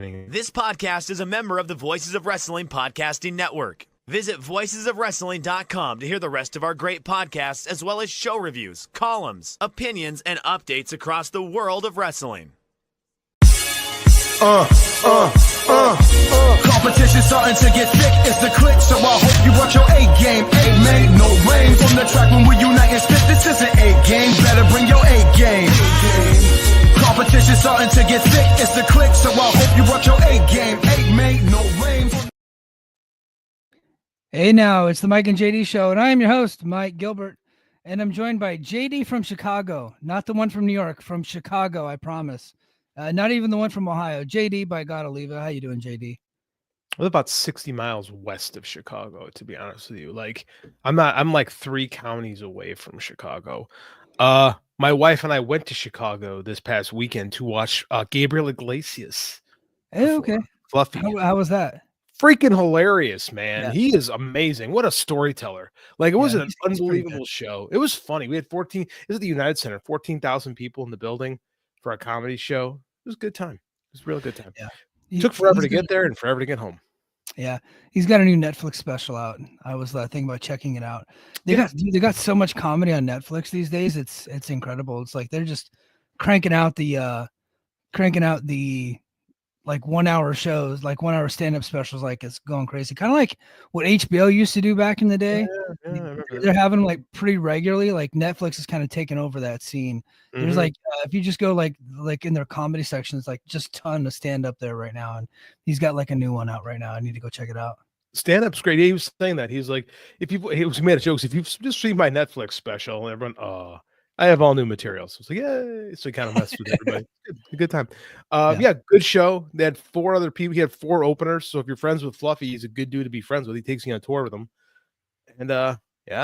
This podcast is a member of the Voices of Wrestling Podcasting Network. Visit voicesofwrestling.com to hear the rest of our great podcasts, as well as show reviews, columns, opinions, and updates across the world of wrestling. Competition starting to get thick, it's the click, so I hope you watch your A game. A made no rain from the track when we unite and spit. This is an A game, better bring your A game. Competition starting to get thick, it's the click, so I hope you watch your A game. A made no rain. Hey now, it's the Mike and JD show, and I am your host, Mike Gilbert, and I'm joined by JD from Chicago, not the one from New York, from Chicago, I promise. Not even the one from Ohio. JD, by God, Oliva. How you doing, JD? I live about 60 miles west of Chicago, to be honest with you. Like, I'm like 3 counties away from Chicago. My wife and I went to Chicago this past weekend to watch Gabriel Iglesias. Hey, okay. Fluffy. How was that? Freaking hilarious, man. Yeah. He is amazing. What a storyteller. Like, it was an unbelievable show. It was funny. We had 14, this is the United Center, 14,000 people in the building for a comedy show. It was a good time. It was a real good time. Yeah. It took forever to get there and forever to get home. Yeah. He's got a new Netflix special out. I was thinking about checking it out. They got so much comedy on Netflix these days. It's incredible. It's like they're just cranking out the like 1 hour shows, like 1 hour stand-up specials, like it's going crazy. Kind of like what HBO used to do back in the day. Yeah, they're having them like pretty regularly. Like Netflix is kind of taking over that scene. There's like if you just go like in their comedy section, it's like just ton of stand-up there right now. And he's got like a new one out right now. I need to go check it out. Stand-up's great. He was saying that. He's like, he made a joke. If you've just seen my Netflix special, and everyone, I have all new materials. So it's like, yay. So he kind of messed with everybody. A good time. Yeah, good show. They had 4 other people. He had 4 openers. So if you're friends with Fluffy, he's a good dude to be friends with. He takes you on a tour with him. And yeah,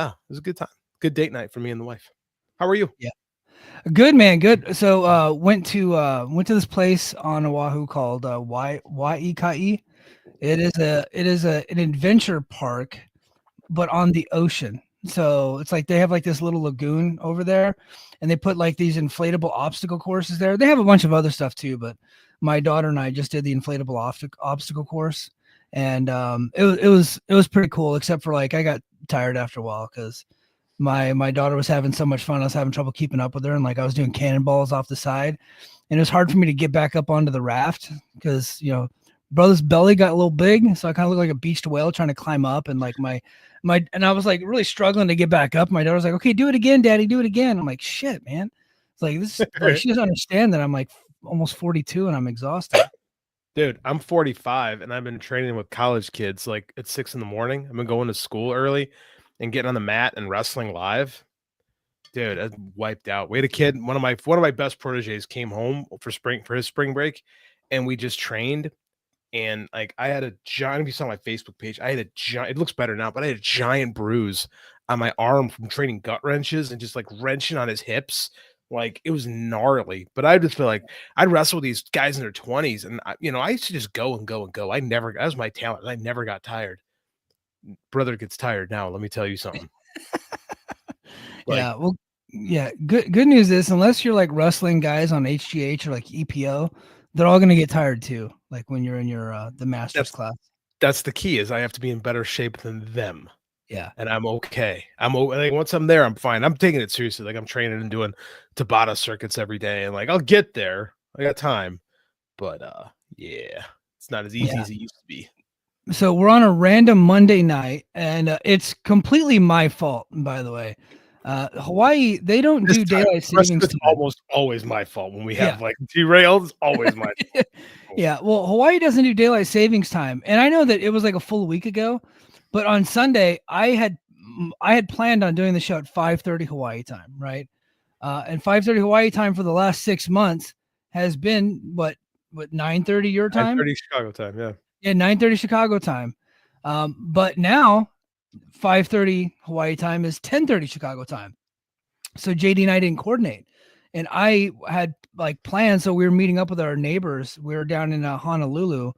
it was a good time. Good date night for me and the wife. How are you? Yeah. Good, man. Good. So went to this place on Oahu called Waikai. It is an adventure park, but on the ocean. So it's like they have like this little lagoon over there, and they put like these inflatable obstacle courses there. They have a bunch of other stuff too, but my daughter and I just did the inflatable obstacle course, and it was pretty cool. Except for like I got tired after a while because my daughter was having so much fun. I was having trouble keeping up with her, and like I was doing cannonballs off the side, and it was hard for me to get back up onto the raft because brother's belly got a little big, so I kind of looked like a beached whale trying to climb up, and like and I was like really struggling to get back up. My daughter was like, "Okay, do it again, Daddy, do it again." I'm like, "Shit, man!" It's like this. Like, she doesn't understand that I'm like almost 42 and I'm exhausted. Dude, I'm 45 and I've been training with college kids like at 6 in the morning. I've been going to school early and getting on the mat and wrestling live. Dude, I wiped out. We had a kid. One of my best proteges came home for his spring break, and we just trained. And like I had a giant, if you saw my Facebook page, I had a giant, it looks better now, but I had a giant bruise on my arm from training gut wrenches and just like wrenching on his hips. Like it was gnarly, but I just feel like I'd wrestle with these guys in their 20s, and I used to just go and go and go. That was my talent. I never got tired. Brother gets tired now. Let me tell you something. Yeah. Well, yeah. Good news is unless you're like wrestling guys on HGH or like EPO, they're all going to get tired too. Like when you're in your the masters class. That's the key is I have to be in better shape than them. Yeah. And I'm okay. Like, once I'm there, I'm fine. I'm taking it seriously. Like I'm training and doing Tabata circuits every day. And like, I'll get there. I got time, but yeah, it's not as easy as it used to be. So we're on a random Monday night, and it's completely my fault, by the way. Hawaii, they don't do daylight savings. It's almost always my fault when we have like derailed. It's always my fault. Yeah, well, Hawaii doesn't do daylight savings time, and I know that it was like a full week ago, but on Sunday I had planned on doing the show at 5:30 Hawaii time, right? And 5:30 Hawaii time for the last 6 months has been what 9:30 your time? 9:30 Chicago time, yeah. Yeah, 9:30 Chicago time. But now 5:30 Hawaii time is 10:30 Chicago time. So JD and I didn't coordinate, and I had like plans. So we were meeting up with our neighbors. We were down in Honolulu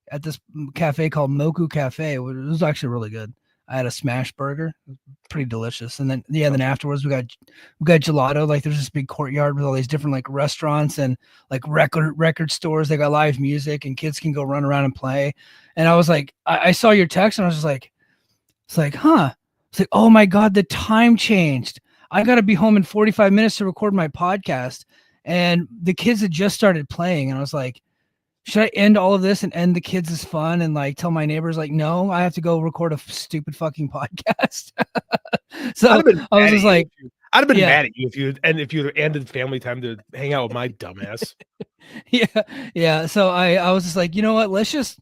at this cafe called Moku Cafe. It was actually really good. I had a smash burger, pretty delicious. And then then afterwards we got gelato. Like there's this big courtyard with all these different like restaurants and like record stores. They got live music and kids can go run around and play. And I was like, I saw your text and I was just like, it's like, huh? It's like, oh my God, the time changed. I got to be home in 45 minutes to record my podcast. And the kids had just started playing. And I was like, should I end all of this and end the kids' fun and like tell my neighbors like, no, I have to go record a stupid fucking podcast. So I was just like, I'd have been mad at you if you ended family time to hang out with my dumbass. Yeah. So I was just like, you know what? Let's just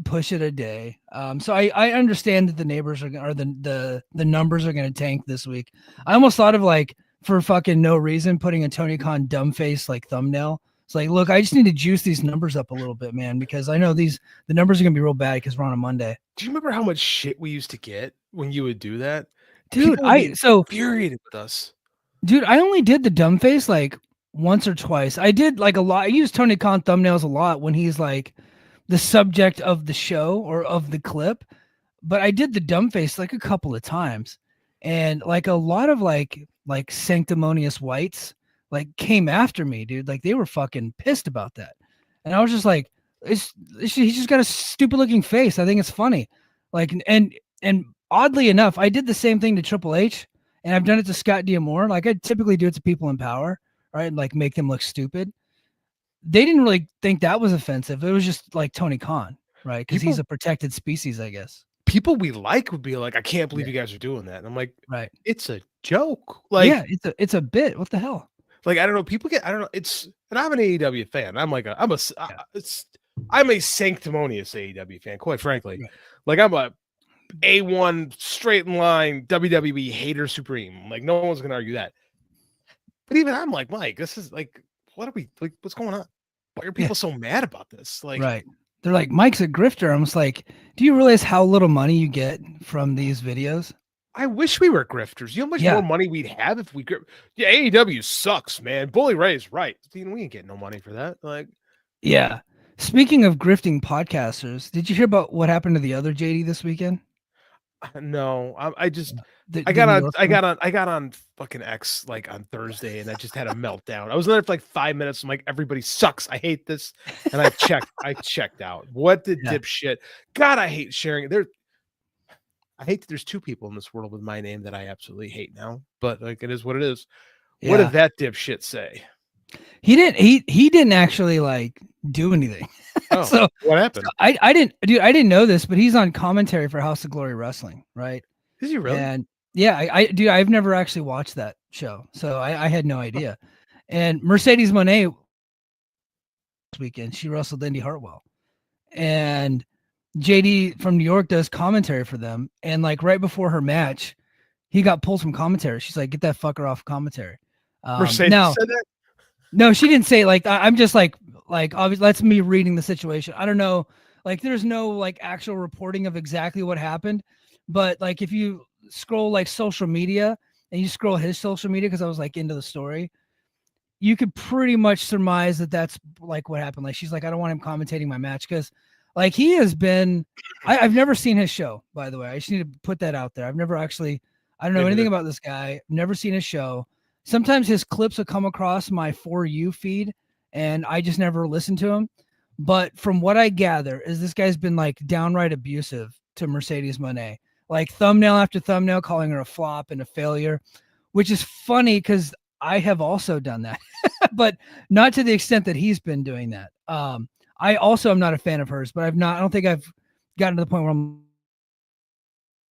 push it a day. So I understand that the neighbors are the numbers are going to tank this week. I almost thought of like for fucking no reason putting a Tony Khan dumb face like thumbnail. It's like, look, I just need to juice these numbers up a little bit, man, because I know the numbers are gonna be real bad because we're on a Monday. Do you remember how much shit we used to get when you would do that? Dude, infuriated with us. Dude, I only did the dumb face like once or twice. I did like a lot. I use Tony Khan thumbnails a lot when he's like the subject of the show or of the clip, but I did the dumb face like a couple of times, and like a lot of like sanctimonious whites like came after me, dude. Like they were fucking pissed about that. And I was just like, he's just got a stupid looking face. I think it's funny. Like, and oddly enough, I did the same thing to Triple H and I've done it to Scott D'Amore. Like I typically do it to people in power, right? And like make them look stupid. They didn't really think that was offensive. It was just like Tony Khan, right? Because he's a protected species, I guess. People we like would be like, I can't believe you guys are doing that. And I'm like, right. It's a joke. Like, yeah, it's a bit. What the hell? Like, I don't know. People get, I don't know. And I'm an AEW fan. I'm like, I'm a sanctimonious AEW fan, quite frankly. Right. Like, I'm a A1 straight in line WWE hater supreme. Like, no one's going to argue that. But even I'm like, Mike, this is like, what are we, like, what's going on? Why are people so mad about this? Like, right. They're like, Mike's a grifter. I'm just like, do you realize how little money you get from these videos? I wish we were grifters. You know how much more money we'd have if we Yeah, AEW sucks, man. Bully Ray's right. We ain't getting no money for that. Like, yeah. Speaking of grifting podcasters, did you hear about what happened to the other JD this weekend? No, I got on fucking X like on Thursday, and I just had a meltdown. I was there for like 5 minutes. I'm like, everybody sucks. I hate this, and I checked out. What the dipshit? God, I hate sharing. I hate that there's two people in this world with my name that I absolutely hate now, but like it is what it is. Yeah. What did that dipshit say? He didn't actually like do anything. Oh, so what happened? So I didn't know this, but he's on commentary for House of Glory Wrestling, right? Is he really? And yeah, I've never actually watched that show, so I had no idea. And Mercedes Monet this weekend, she wrestled Indy Hartwell, and JD from New York does commentary for them, and like right before her match, he got pulled from commentary. She's like, "Get that fucker off commentary." Mercedes said that? No, she didn't say like. I'm just like obviously that's me reading the situation. I don't know, like there's no like actual reporting of exactly what happened, but like if you scroll like social media and you scroll his social media, because I was like into the story, you could pretty much surmise that that's like what happened. Like she's like, I don't want him commentating my match because. Like he has been, I've never seen his show, by the way. I just need to put that out there. I've never actually, I don't know anything about this guy. Never seen his show. Sometimes his clips will come across my For You feed and I just never listen to him. But from what I gather is this guy's been like downright abusive to Mercedes Monet, like thumbnail after thumbnail, calling her a flop and a failure, which is funny because I have also done that, but not to the extent that he's been doing that. I also am not a fan of hers, but I don't think I've gotten to the point where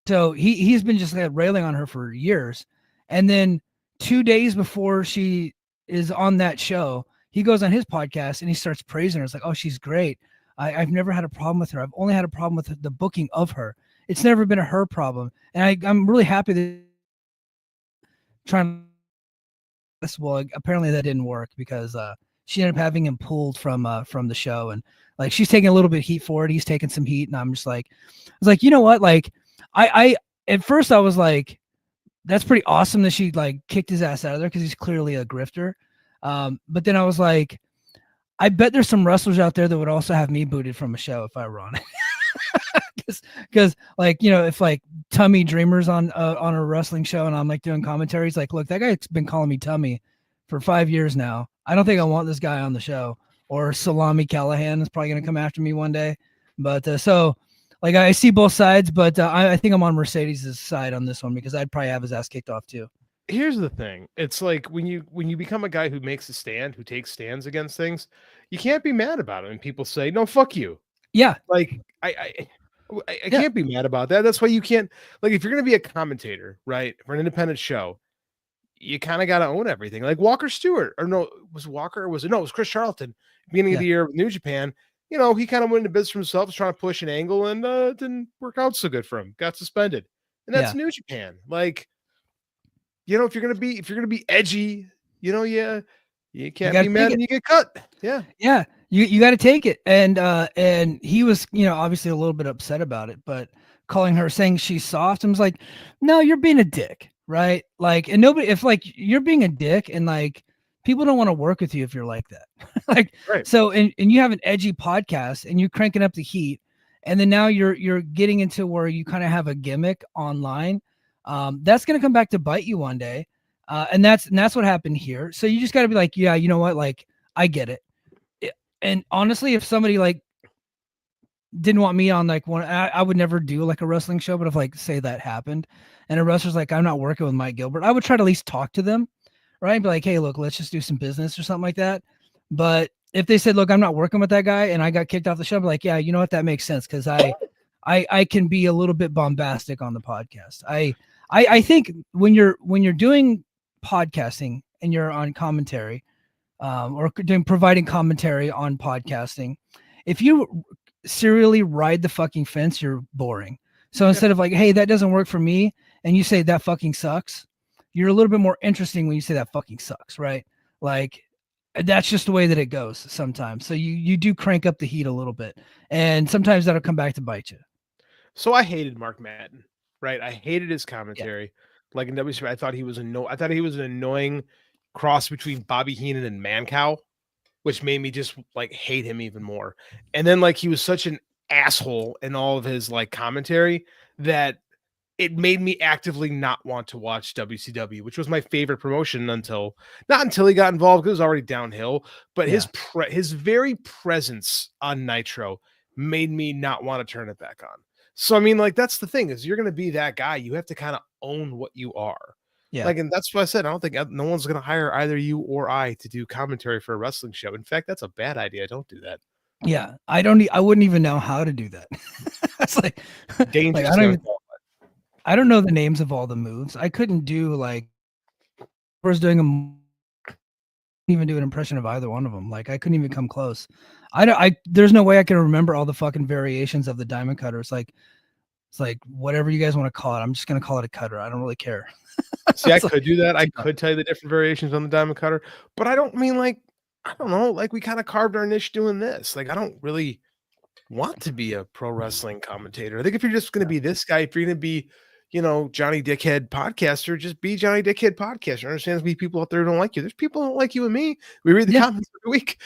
so he's been just like railing on her for years. And then 2 days before she is on that show, he goes on his podcast and he starts praising her. It's like, oh, she's great. I've never had a problem with her. I've only had a problem with the booking of her. It's never been her problem. And I'm really happy that trying this. Well, apparently that didn't work because, she ended up having him pulled from the show, and like she's taking a little bit of heat for it. He's taking some heat, and I'm just like, I was like, you know what? Like, I at first I was like, that's pretty awesome that she like kicked his ass out of there because he's clearly a grifter. But then I was like, I bet there's some wrestlers out there that would also have me booted from a show if I were on it. because like, you know, if like Tummy Dreamer's on a wrestling show and I'm like doing commentaries, like, look, that guy's been calling me Tummy for 5 years now. I don't think I want this guy on the show. Or Salami Callahan is probably going to come after me one day. But so like I see both sides, but I think I'm on Mercedes' side on this one because I'd probably have his ass kicked off too. Here's the thing. It's like when you become a guy who makes a stand, who takes stands against things, you can't be mad about it. And people say, no, fuck you. Yeah. Like I can't be mad about that. That's why you can't, like, if you're going to be a commentator, right, for an independent show, you kind of got to own everything. Like Walker Stewart, or no, was Walker, or was it? No, it was Chris Charlton, beginning of the year with New Japan. You know, he kind of went into business for himself, was trying to push an angle, and it didn't work out so good for him. Got suspended. And that's New Japan. Like, you know, if you're gonna be edgy, you know, you can't be mad and you get cut. Yeah. You got to take it. And he was, you know, obviously a little bit upset about it, but calling her, saying she's soft, and was like, no, you're being a dick, right? Like, and nobody, if like you're being a dick, and like people don't want to work with you if you're like that. Like, right. So and you have an edgy podcast and you're cranking up the heat, and then now you're getting into where you kind of have a gimmick online. That's going to come back to bite you one day. And that's what happened here. So you just got to be like, yeah, you know what? Like, I get it. And honestly, if somebody like didn't want me on like one, I would never do like a wrestling show, but if like, say that happened and a wrestler's like, I'm not working with Mike Gilbert, I would try to at least talk to them, right? And be like, hey, look, let's just do some business or something like that. But if they said, look, I'm not working with that guy, and I got kicked off the show, I'd be like, yeah, you know what? That makes sense. Cause I can be a little bit bombastic on the podcast. I think when you're doing podcasting and you're on commentary, or providing commentary on podcasting, if you serially ride the fucking fence, you're boring. So instead of like, hey, that doesn't work for me, and you say that fucking sucks, you're a little bit more interesting when you say that fucking sucks, right? Like, that's just the way that it goes sometimes. So you do crank up the heat a little bit, and sometimes that'll come back to bite you. So I hated Mark Madden, right? I hated his commentary. Like in WCW, I thought he was an annoying cross between Bobby Heenan and Mancow, which made me just like hate him even more. And then like he was such an asshole in all of his like commentary that it made me actively not want to watch WCW, which was my favorite promotion until he got involved, because it was already downhill. But his very presence on Nitro made me not want to turn it back on. So I mean, like, that's the thing, is you're going to be that guy. You have to kind of own what you are. Yeah. Like, and that's what I said. I don't think no one's going to hire either you or I to do commentary for a wrestling show. In fact, that's a bad idea. Don't do that. Yeah. I wouldn't even know how to do that. It's like dangerous. Like, I don't know the names of all the moves. I couldn't do like, I was doing even do an impression of either one of them. Like, I couldn't even come close. There's no way I can remember all the fucking variations of the diamond cutter. It's like whatever you guys want to call it. I'm just going to call it a cutter. I don't really care. See, I could do that. I could tell you the different variations on the diamond cutter, but I don't mean like, I don't know, like we kind of carved our niche doing this. Like, I don't really want to be a pro wrestling commentator. I think if you're just going to be this guy, if you're going to be, you know, Johnny Dickhead podcaster, just be Johnny Dickhead podcaster. I understand there's people out there who don't like you. There's people who don't like you and me. We read the comments every week.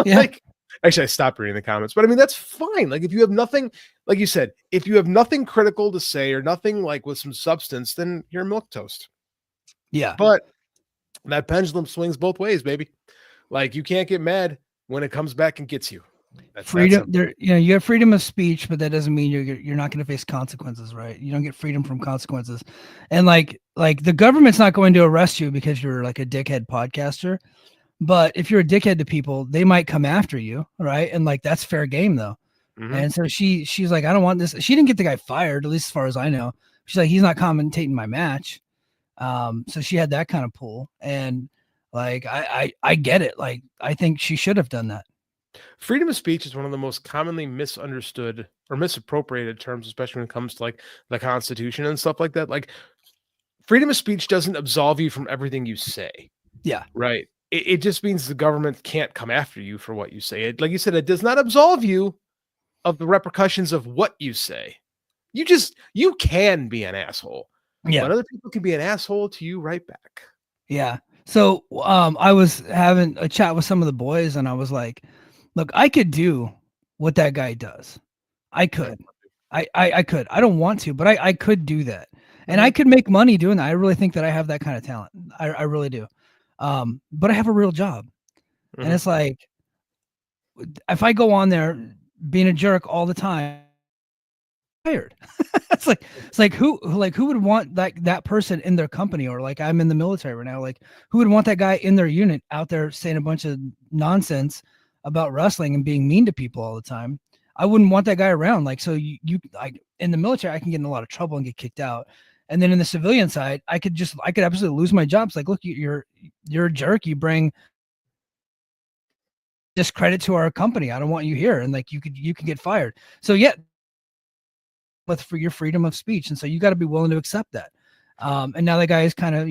Like, actually, I stopped reading the comments, but I mean, that's fine. Like, if you have nothing, like you said, if you have nothing critical to say or nothing like with some substance, then you're milquetoast. Yeah. But that pendulum swings both ways, baby. Like, you can't get mad when it comes back and gets you. Freedom, there, you know, you have freedom of speech, but that doesn't mean you're not going to face consequences, right? You don't get freedom from consequences, and like the government's not going to arrest you because you're like a dickhead podcaster, but if you're a dickhead to people, they might come after you, right? And like, that's fair game though. Mm-hmm. And so she's like, I don't want this. She didn't get the guy fired, at least as far as I know. She's like, he's not commentating my match. So she had that kind of pull, and like I get it. Like, I think she should have done that. Freedom of speech is one of the most commonly misunderstood or misappropriated terms, especially when it comes to like the Constitution and stuff like that. Like, freedom of speech doesn't absolve you from everything you say. Yeah. Right. It just means the government can't come after you for what you say. It, like you said, it does not absolve you of the repercussions of what you say. You can be an asshole. Yeah. But other people can be an asshole to you right back. Yeah. So I was having a chat with some of the boys, and I was like, look, I could do what that guy does. I could. I could. I don't want to, but I could do that. And I could make money doing that. I really think that I have that kind of talent. I really do. But I have a real job. And it's like, if I go on there being a jerk all the time, fired. it's like who would want that person in their company? Or like, I'm in the military right now, like who would want that guy in their unit out there saying a bunch of nonsense about wrestling and being mean to people all the time? I wouldn't want that guy around. Like, so you like in the military, I can get in a lot of trouble and get kicked out. And then in the civilian side, I could absolutely lose my job. It's like, look, you're a jerk. You bring discredit to our company. I don't want you here. And like, you can get fired. So yeah, for your freedom of speech. And so you got to be willing to accept that. And now the guy is kind of,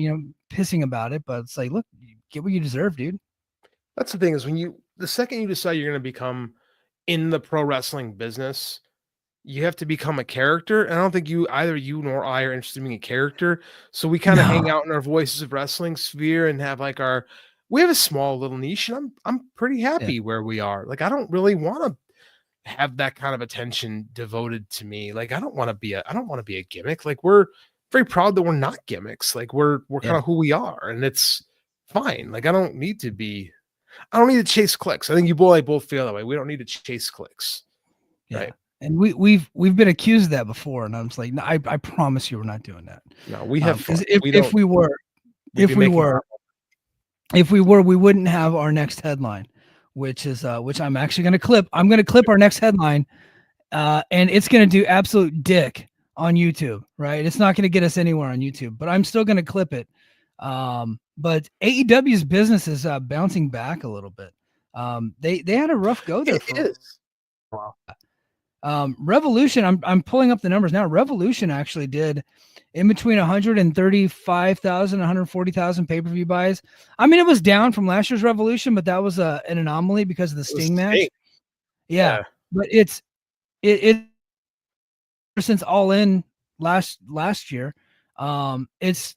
pissing about it, but it's like, look, you get what you deserve, dude. That's the thing is the second you decide you're going to become in the pro wrestling business, you have to become a character. And I don't think either you nor I are interested in being a character. So we kind of hang out in our Voices of Wrestling sphere and have like we have a small little niche, and I'm pretty happy where we are. Like, I don't really want to have that kind of attention devoted to me. Like, I don't want to be a gimmick. Like, we're very proud that we're not gimmicks. Like, we're kind of who we are, and it's fine. Like, I don't need to chase clicks. I think you both feel that way. We don't need to chase clicks. Yeah. Right. And we've been accused of that before. And I'm just like, no, I promise you we're not doing that. No, we have fun. If we were, we wouldn't have our next headline, which I'm actually going to clip. I'm going to clip our next headline, and it's going to do absolute dick on YouTube, right? It's not going to get us anywhere on YouTube, but I'm still going to clip it. But AEW's business is bouncing back a little bit. They had a rough go there for a while. Revolution, I'm pulling up the numbers now. Revolution actually did in between 135,000, 140,000 pay-per-view buys. I mean, it was down from last year's Revolution, but that was an anomaly because of the Sting match. Yeah. But it since All In last year, it's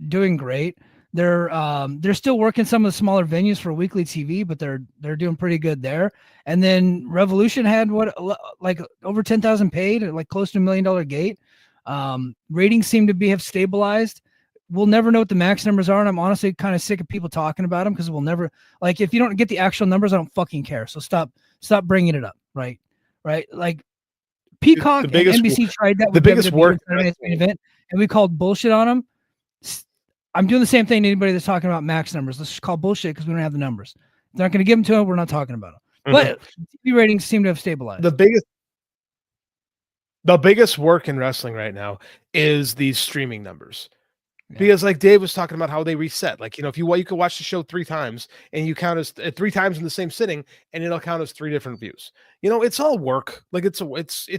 doing great. They're still working some of the smaller venues for weekly TV, but they're doing pretty good there. And then Revolution had like over 10,000 paid, like close to $1 million gate. Ratings seem to have stabilized. We'll never know what the max numbers are, and I'm honestly kind of sick of people talking about them because we'll never, like, if you don't get the actual numbers, I don't fucking care. So stop bringing it up, right? Like Peacock and NBC tried that with the biggest work event, and we called bullshit on them. I'm doing the same thing to anybody that's talking about max numbers. Let's just call bullshit because we don't have the numbers. If they're not going to give them to them, we're not talking about them. But TV ratings seem to have stabilized. The biggest work in wrestling right now is these streaming numbers. Yeah. Because like Dave was talking about how they reset. Like, if you could watch the show 3 times and you count as 3 times in the same sitting, and it'll count as 3 different views. It's all work. Like, it's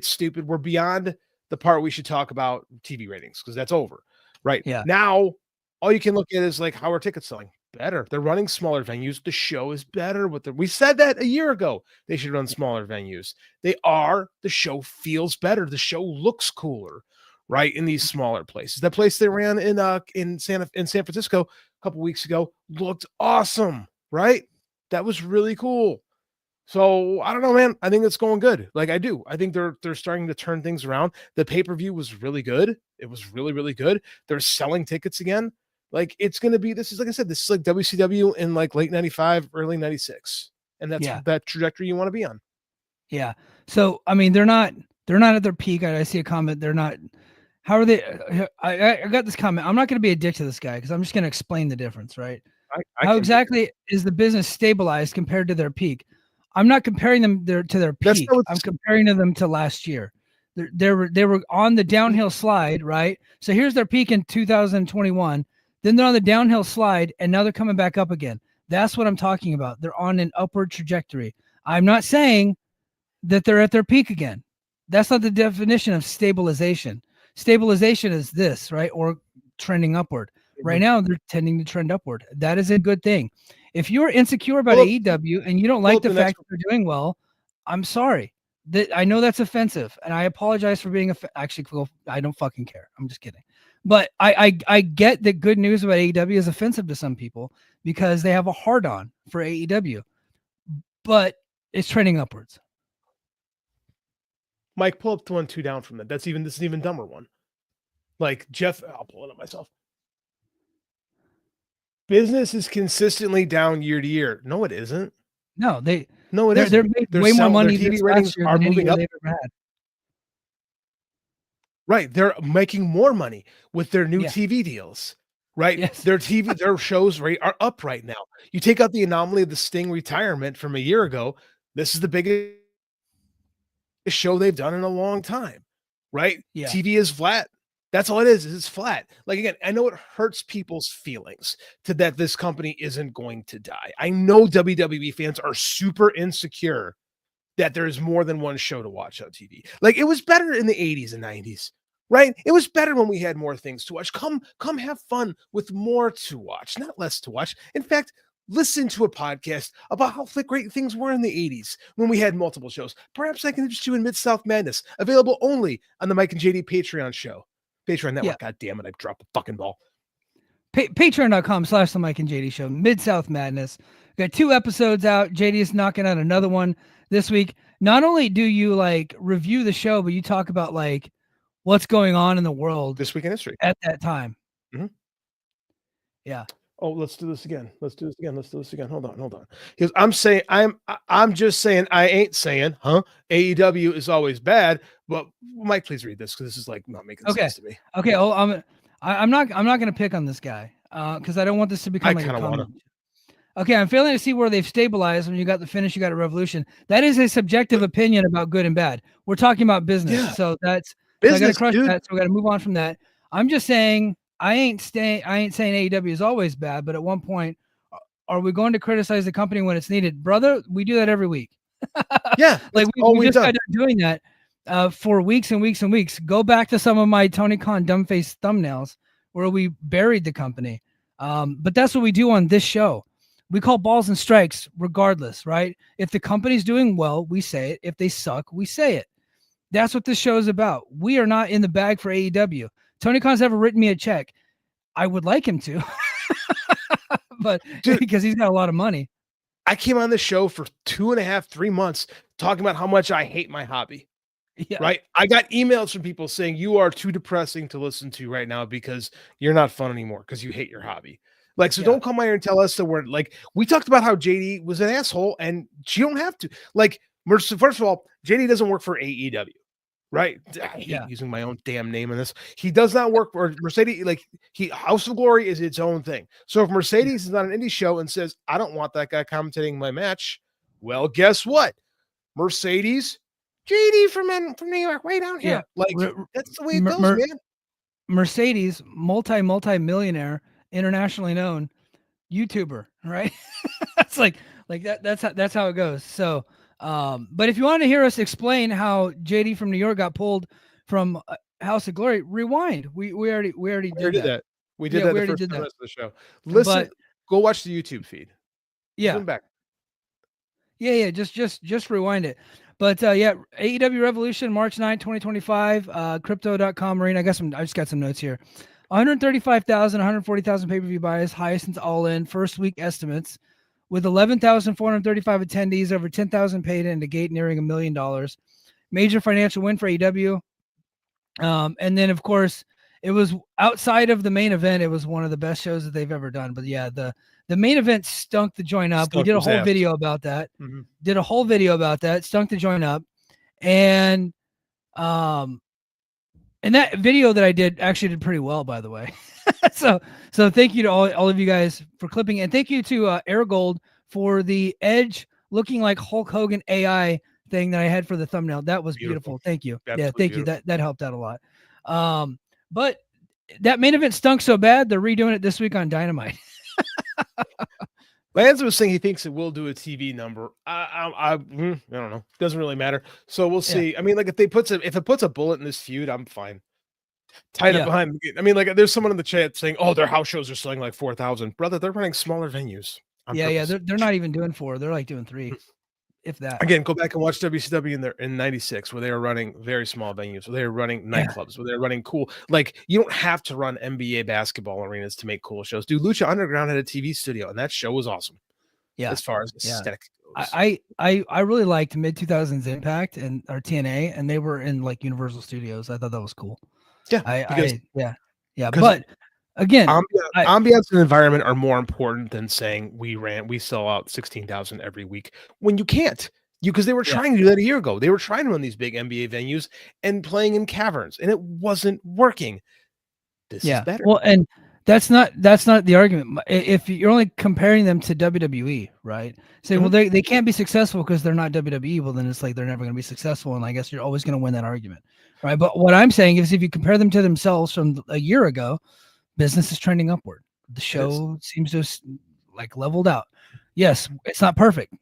stupid. We're beyond the part we should talk about TV ratings because that's over. Right. Yeah. Now, all you can look at is like how are tickets selling. Better. They're running smaller venues. The show is better. We said that a year ago. They should run smaller venues. They are. The show feels better. The show looks cooler, right? In these smaller places. That place they ran in San Francisco a couple weeks ago looked awesome, right? That was really cool. So I don't know, man. I think it's going good. Like, I do. I think they're starting to turn things around. The pay-per-view was really good. It was really, really good. They're selling tickets again. Like, it's going to be, this is, like I said, this is like WCW in like late 95, early 96. And that's that trajectory you want to be on. Yeah. So, I mean, they're not at their peak. I see a comment. They're not, how are they? I got this comment. I'm not going to be a dick to this guy because I'm just going to explain the difference, right? How exactly is the business stabilized compared to their peak? I'm not comparing them to their peak. I'm comparing them to last year. They were on the downhill slide, right? So here's their peak in 2021. Then they're on the downhill slide, and now they're coming back up again. That's what I'm talking about. They're on an upward trajectory. I'm not saying that they're at their peak again. That's not the definition of stabilization. Stabilization is this, right? Or trending upward. Right now, they're tending to trend upward. That is a good thing. If you're insecure about AEW and you don't like the fact that they're doing well, I'm sorry. I know that's offensive, and I apologize for being actually, I don't fucking care. I'm just kidding. But I get that good news about AEW is offensive to some people because they have a hard-on for AEW, but it's trending upwards. Mike, pull up the 1-2 down from that. This is an even dumber one. Like Jeff, I'll pull it up myself. Business is consistently down year to year. No, it isn't. No, They're making way more money their this TV ratings last year are than any moving year up. they've ever had. Right. They're making more money with their new Yeah. TV deals. Right. Yes. Their shows rate are up right now. You take out the anomaly of the Sting retirement from a year ago. This is the biggest show they've done in a long time. Right. Yeah. TV is flat. That's all it is. It's flat. Like, again, I know it hurts people's feelings that this company isn't going to die. I know WWE fans are super insecure that there's more than one show to watch on TV. Like, it was better in the 80s and 90s, right? It was better when we had more things to watch. Come have fun with more to watch, not less to watch. In fact, listen to a podcast about how great things were in the 80s when we had multiple shows. Perhaps I can interest you in Mid-South Madness, available only on the Mike and JD Patreon show. Patreon Network. God damn it, I dropped the fucking ball. Patreon.com/the Mike and JD Show. Mid-South Madness. We got 2 episodes out. JD is knocking out another one this week. Not only do you like review the show, but you talk about like what's going on in the world This week in history at that time. Mm-hmm. Yeah. Oh, let's do this again. Hold on. Because I'm just saying, I ain't saying, AEW is always bad. But Mike, please read this because this is like not making sense to me. Okay. Oh, I'm not going to pick on this guy because I don't want this to become like a comment. Okay, I'm failing to see where they've stabilized. When you got the finish, you got a revolution. That is a subjective opinion about good and bad. We're talking about business, so that's business. So I got to crush that. So we got to move on from that. I'm just saying I ain't saying AEW is always bad, but at one point, are we going to criticize the company when it's needed, brother? We do that every week. Yeah, like we just got done doing that for weeks and weeks and weeks. Go back to some of my Tony Khan dumbface thumbnails where we buried the company. But that's what we do on this show. We call balls and strikes regardless, right? If the company's doing well, we say it. If they suck, we say it. That's what this show is about. We are not in the bag for AEW. Tony Khan's never written me a check. I would like him to, but because he's got a lot of money. I came on this show for 2.5, 3 months talking about how much I hate my hobby. Yeah. Right. I got emails from people saying you are too depressing to listen to right now because you're not fun anymore because you hate your hobby. Like, so don't come here and tell us that we're like, we talked about how JD was an asshole and she don't have to. Like, first of all, JD doesn't work for AEW, right? I hate using my own damn name in this. He does not work for Mercedes. Like, House of Glory is its own thing. So if Mercedes is on an indie show and says, I don't want that guy commentating my match, well, guess what? Mercedes, JD from New York, way down here. Like, that's the way it goes, man. Mercedes, multi-millionaire, internationally known YouTuber, right? That's like that. That's how it goes. So, but if you want to hear us explain how JD from New York got pulled from House of Glory, rewind. We already did that. We did that the first rest of the show. Listen, go watch the YouTube feed. Yeah. Come back. Yeah. Just rewind it. But AEW Revolution, March 9, 2025, crypto.com marine. I just got some notes here. 135,000, 140,000 pay-per-view buys, highest since All In, first week estimates, with 11,435 attendees, over 10,000 paid in, the gate nearing $1 million. Major financial win for AEW. And then, of course, it was outside of the main event. It was one of the best shows that they've ever done. But yeah, the main event stunk the joint up. We did a whole video about that. Stunk the joint up. And that video that I did actually did pretty well, by the way. so thank you to all of you guys for clipping. And thank you to Airgold for the Edge looking like Hulk Hogan AI thing that I had for the thumbnail. That was beautiful. Thank you. Thank you. That helped out a lot. But that main event stunk so bad, they're redoing it this week on Dynamite. Lance was saying he thinks it will do a TV number. I don't know. Doesn't really matter. So we'll see. I mean, like if it puts a bullet in this feud, I'm fine. Tied up behind. I mean, like there's someone in the chat saying, "Oh, their house shows are selling like 4,000." Brother, they're running smaller venues. They're not even doing 4. They're like doing 3, if that. Again, go back and watch WCW in '96 where they were running very small venues, where they were running nightclubs, where they were running cool. Like you don't have to run NBA basketball arenas to make cool shows. Dude, Lucha Underground had a TV studio, and that show was awesome. Yeah, as far as aesthetic I really liked mid 2000s Impact and or TNA, and they were in like Universal Studios. I thought that was cool. Yeah, because Yeah. But again, ambiance and environment are more important than saying we sell out 16,000 every week when you can't. Because they were trying to do that a year ago. They were trying to run these big NBA venues and playing in caverns, and it wasn't working. This is better. Well, and that's not the argument. If you're only comparing them to WWE, right? Say, well, they can't be successful because they're not WWE. Well, then it's like they're never going to be successful, and I guess you're always going to win that argument, right? But what I'm saying is, if you compare them to themselves from a year ago, business is trending upward. The show seems to have like leveled out. Yes, it's not perfect.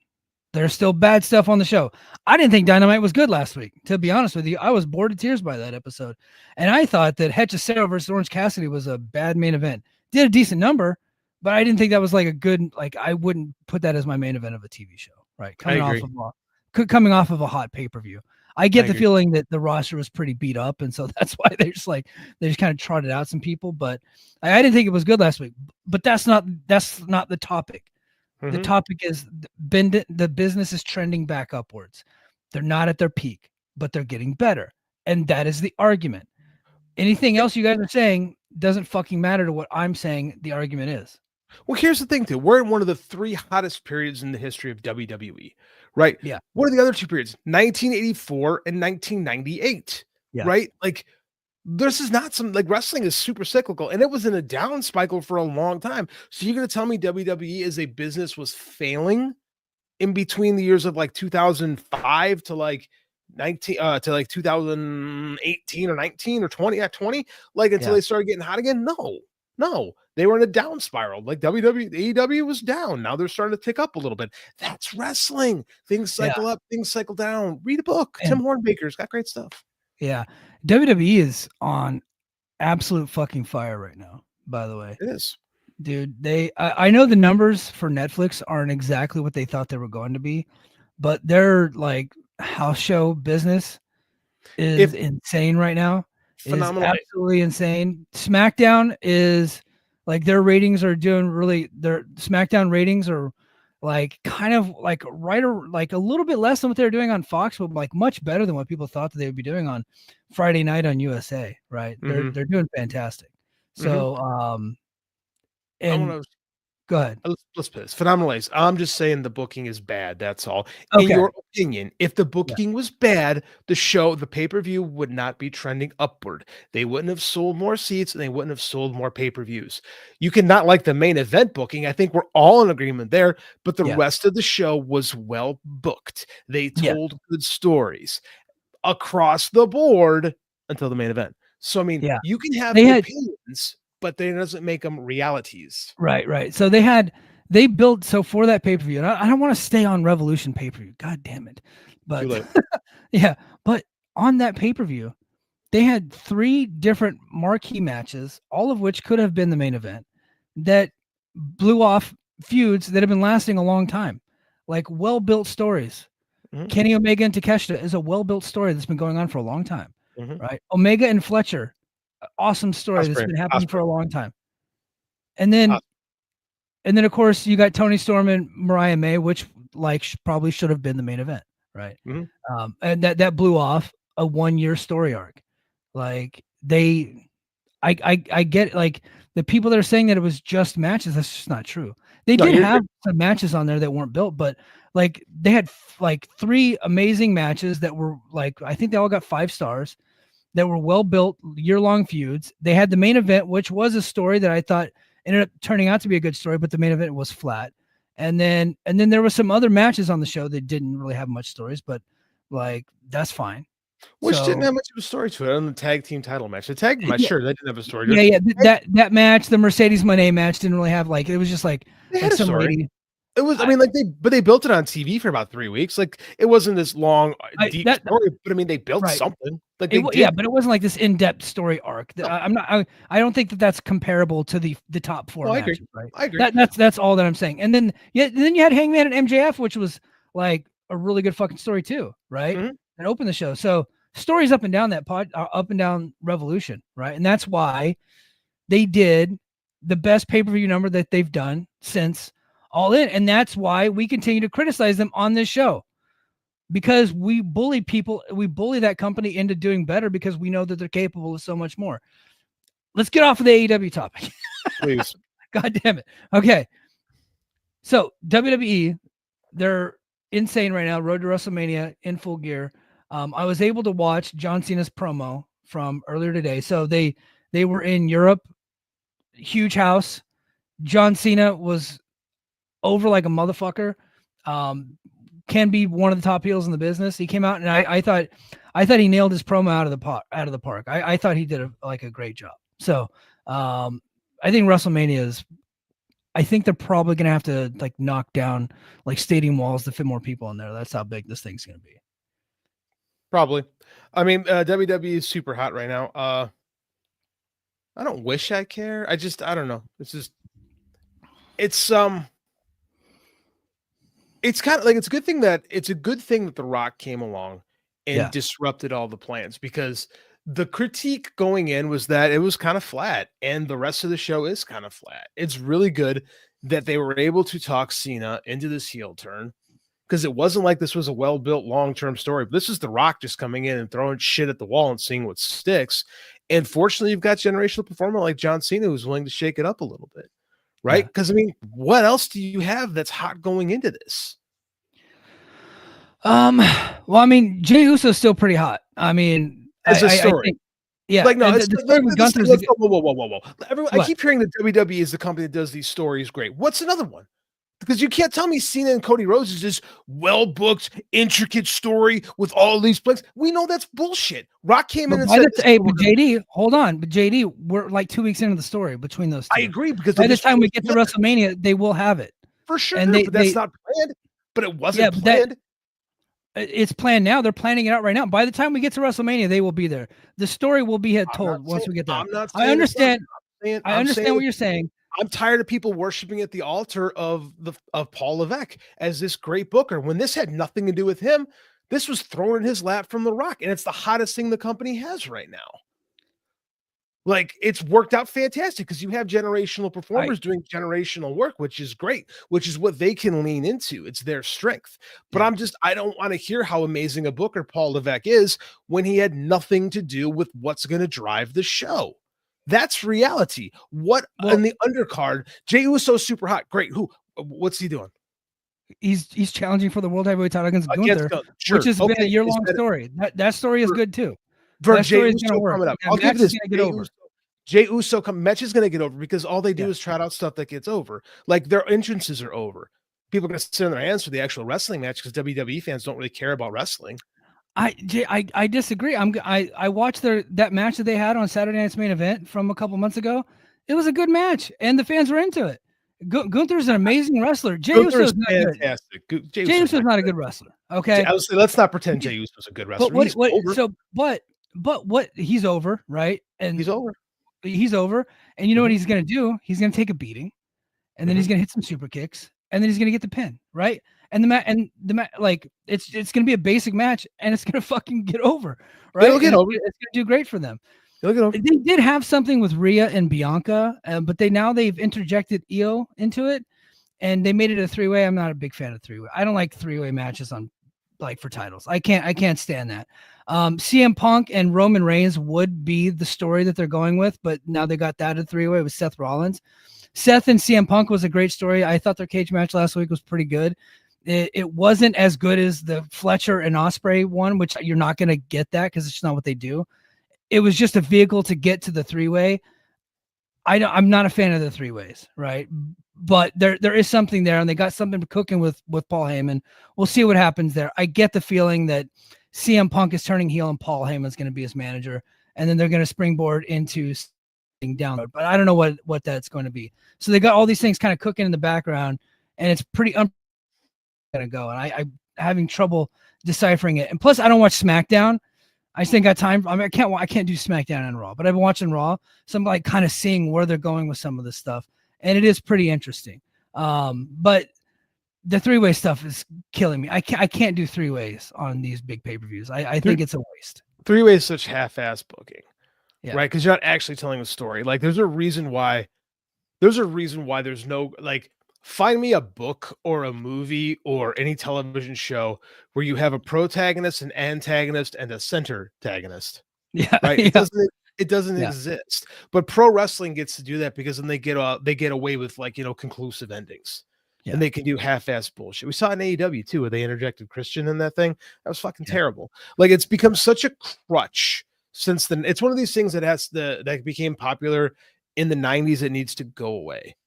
There's still bad stuff on the show. I didn't think Dynamite was good last week. To be honest with you, I was bored to tears by that episode. And I thought that Hechicero versus Orange Cassidy was a bad main event. Did a decent number, but I didn't think that was like a good, like I wouldn't put that as my main event of a TV show, right? Coming off of a hot pay-per-view. I get the feeling that the roster was pretty beat up, and so that's why they just kind of trotted out some people. But I didn't think it was good last week. But that's not the topic. The topic is the business is trending back upwards. They're not at their peak, but they're getting better. And that is the argument. Anything else you guys are saying doesn't fucking matter to what I'm saying the argument is. Well, here's the thing, too. We're in one of the 3 hottest periods in the history of WWE, right? Yeah. What are the other 2 periods? 1984 and 1998, right? Like, this is not wrestling is super cyclical, and it was in a down cycle for a long time. So you're going to tell me WWE as a business was failing in between the years of like 2005 to like 2018 or 19 or 20 at 20, like until they started getting hot again? No, they were in a down spiral. Like AEW was down. Now they're starting to tick up a little bit. That's wrestling. Things cycle up, things cycle down. Read a book. Tim Hornbaker's got great stuff. Yeah. WWE is on absolute fucking fire right now, by the way. It is. Dude, I know the numbers for Netflix aren't exactly what they thought they were going to be, but their like house show business is insane right now. Phenomenal. It's absolutely insane. SmackDown is like their ratings are doing really their SmackDown ratings are like kind of like right or like a little bit less than what they were doing on Fox, but like much better than what people thought that they would be doing on Friday night on USA, right? They're doing fantastic. So and go ahead. Let's put this. Phenomenal. I'm just saying the booking is bad. That's all. Okay. In your opinion, if the booking was bad, the pay-per-view would not be trending upward. They wouldn't have sold more seats and they wouldn't have sold more pay-per-views. You cannot like the main event booking. I think we're all in agreement there, but the rest of the show was well booked. They told good stories across the board until the main event. So, I mean, you can have opinions, but that doesn't make them realities. Right. So they built for that pay-per-view. And I don't want to stay on Revolution pay-per-view. God damn it. But but on that pay-per-view, they had 3 different marquee matches, all of which could have been the main event, that blew off feuds that have been lasting a long time. Like well-built stories. Kenny Omega and Takeshita is a well-built story that's been going on for a long time. Right? Omega and Fletcher, awesome story that's been happening for a long time. And then of course you got Tony Storm and Mariah May, which like probably should have been the main event, right? And that blew off a 1-year story arc. Like I get like the people that are saying that it was just matches. That's just not true. They did have some matches on there that weren't built, but like they had like 3 amazing matches that were like I think they all got 5 stars. That were well-built, year-long feuds. They had the main event, which was a story that I thought ended up turning out to be a good story, but the main event was flat. And then there were some other matches on the show that didn't really have much stories, but like that's fine. Which didn't have much of a story to it on the tag team title match. The tag match, sure, that didn't have a story. That match, the Mercedes Moné match, didn't really have like it was just like some lady. It was, I mean, like they built it on TV for about 3 weeks. Like it wasn't this long, deep story, but I mean, they built something. Like but it wasn't like this in-depth story arc. No. I don't think that's comparable to the top 4 matches. Right? I agree. That's all that I'm saying. And then you had Hangman and MJF, which was like a really good fucking story too, right? And opened the show. So stories up and down up and down Revolution, right? And that's why they did the best pay-per-view number that they've done since all in. And that's why we continue to criticize them on this show, because we bully people. We bully that company into doing better because we know that they're capable of so much more. Let's get off of the AEW topic. Please. God damn it. Okay. So WWE, they're insane right now. Road to WrestleMania in full gear. I was able to watch John Cena's promo from earlier today. So they were in Europe, huge house. John Cena was over like a motherfucker. Can be one of the top heels in the business. He came out and I thought he nailed his promo out of the park. I thought he did a great job. So I think WrestleMania is. I think they're probably going to have to like knock down like stadium walls to fit more people in there. That's how big this thing's going to be. Probably. I mean, WWE is super hot right now. I don't wish I care. I don't know. It's kind of like, it's a good thing that The Rock came along and disrupted all the plans, because the critique going in was that it was kind of flat and the rest of the show is kind of flat. It's really good that they were able to talk Cena into this heel turn, because it wasn't like this was a well-built long-term story. But this is The Rock just coming in and throwing shit at the wall and seeing what sticks. And fortunately, you've got generational performer like John Cena who's willing to shake it up a little bit, right? Because I mean, what else do you have that's hot going into this? Well, I mean, Jey Uso is still pretty hot. I mean, as a story. I think, yeah. Like, no, the story with Gunther is whoa. I keep hearing that WWE is the company that does these stories great. What's another one? Because you can't tell me Cena and Cody Rhodes is this well-booked, intricate story with all these plays. We know that's bullshit. Rock came in and said, "Hey, but JD, hold on, but JD, we're like 2 weeks into the story between those two. I agree, because by the time we get to WrestleMania, they will have it for sure. And but that's not planned. But it wasn't planned. It's planned now. They're planning it out right now. By the time we get to WrestleMania, they will be there. The story will be told once we get there. I understand. I understand what you're saying. I'm tired of people worshiping at the altar of Paul Levesque as this great booker, when this had nothing to do with him. This was thrown in his lap from The Rock, and it's the hottest thing the company has right now. Like, it's worked out fantastic because you have generational performers doing generational work, which is great, which is what they can lean into. It's their strength. But I don't want to hear how amazing a booker Paul Levesque is when he had nothing to do with what's going to drive the show. That's reality. In the undercard, Jey Uso's super hot. Great. What's he doing? He's challenging for the World Heavyweight title against Gunther, which has been a year-long story. That story is good too. That story is going to work. I'll give you this. Jey Uso match is going to get over because all they do is trot out stuff that gets over. Like, their entrances are over. People are going to sit on their hands for the actual wrestling match because WWE fans don't really care about wrestling. I disagree. I watched that match that they had on Saturday Night's Main Event from a couple months ago. It was a good match, and the fans were into it. Gunther's an amazing wrestler. Jey Uso's not fantastic. Good. Jey Uso's not a good wrestler. Okay, let's not pretend Jey Uso's a good wrestler. But he's over, right? And he's over. He's over, and you know what he's going to do? He's going to take a beating, and then he's going to hit some super kicks, and then he's going to get the pin, right? And the match, like, it's going to be a basic match, and it's going to fucking get over, right? It'll get over. It's going to do great for them. It'll get over. They did have something with Rhea and Bianca, but they've interjected Io into it, and they made it a three-way. I'm not a big fan of three-way. I don't like three-way matches for titles. I can't stand that. CM Punk and Roman Reigns would be the story that they're going with, but now they got that at three-way with Seth Rollins. Seth and CM Punk was a great story. I thought their cage match last week was pretty good. It wasn't as good as the Fletcher and Ospreay one, which you're not going to get that because it's not what they do. It was just a vehicle to get to the three-way. I'm not a fan of the three-ways, right? But there is something there, and they got something cooking with Paul Heyman. We'll see what happens there. I get the feeling that CM Punk is turning heel and Paul Heyman's going to be his manager, and then they're going to springboard into down. But I don't know what that's going to be. So they got all these things kind of cooking in the background, and it's pretty going to go. And I'm having trouble deciphering it. And plus, I don't watch SmackDown. I just ain't got time. I mean, I can't do SmackDown and Raw, but I've been watching Raw. So I'm like kind of seeing where they're going with some of this stuff, and it is pretty interesting. But the three-way stuff is killing me. I can't do three-ways on these big pay-per-views. I think it's a waste. Three-way is such half-ass booking, right? Because you're not actually telling the story. Like, there's a reason why there's no, like, find me a book or a movie or any television show where you have a protagonist, an antagonist, and a center antagonist. Yeah. Right? It doesn't Yeah. exist. But pro wrestling gets to do that because then they get away with, like, conclusive endings. Yeah. And they can do half-ass bullshit. We saw in AEW too, where they interjected Christian in that thing. That was fucking terrible. Like, it's become such a crutch since then. It's one of these things that became popular in the 90s. It needs to go away.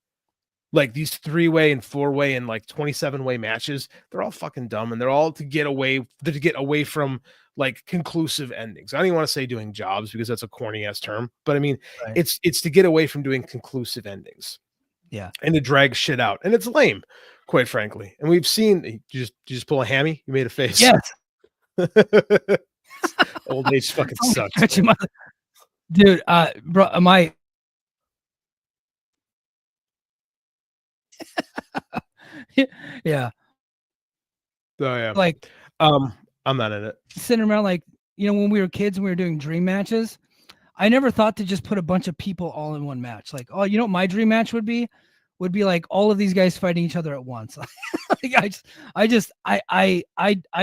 Like, these 3-way and 4-way and like 27-way matches, they're all fucking dumb, and they're all to get away from like conclusive endings. I don't even want to say doing jobs because that's a corny ass term, but I mean, Right. it's to get away from doing conclusive endings. Yeah. And to drag shit out, and it's lame, quite frankly. And we've seen you just pull a hammy. You made a face. Yes. Old age fucking sucks. Dude, bro, my yeah. Oh yeah. Like, I'm not in it. Sitting around, like, when we were kids and we were doing dream matches, I never thought to just put a bunch of people all in one match. Like, oh, what my dream match would be like all of these guys fighting each other at once. Like, I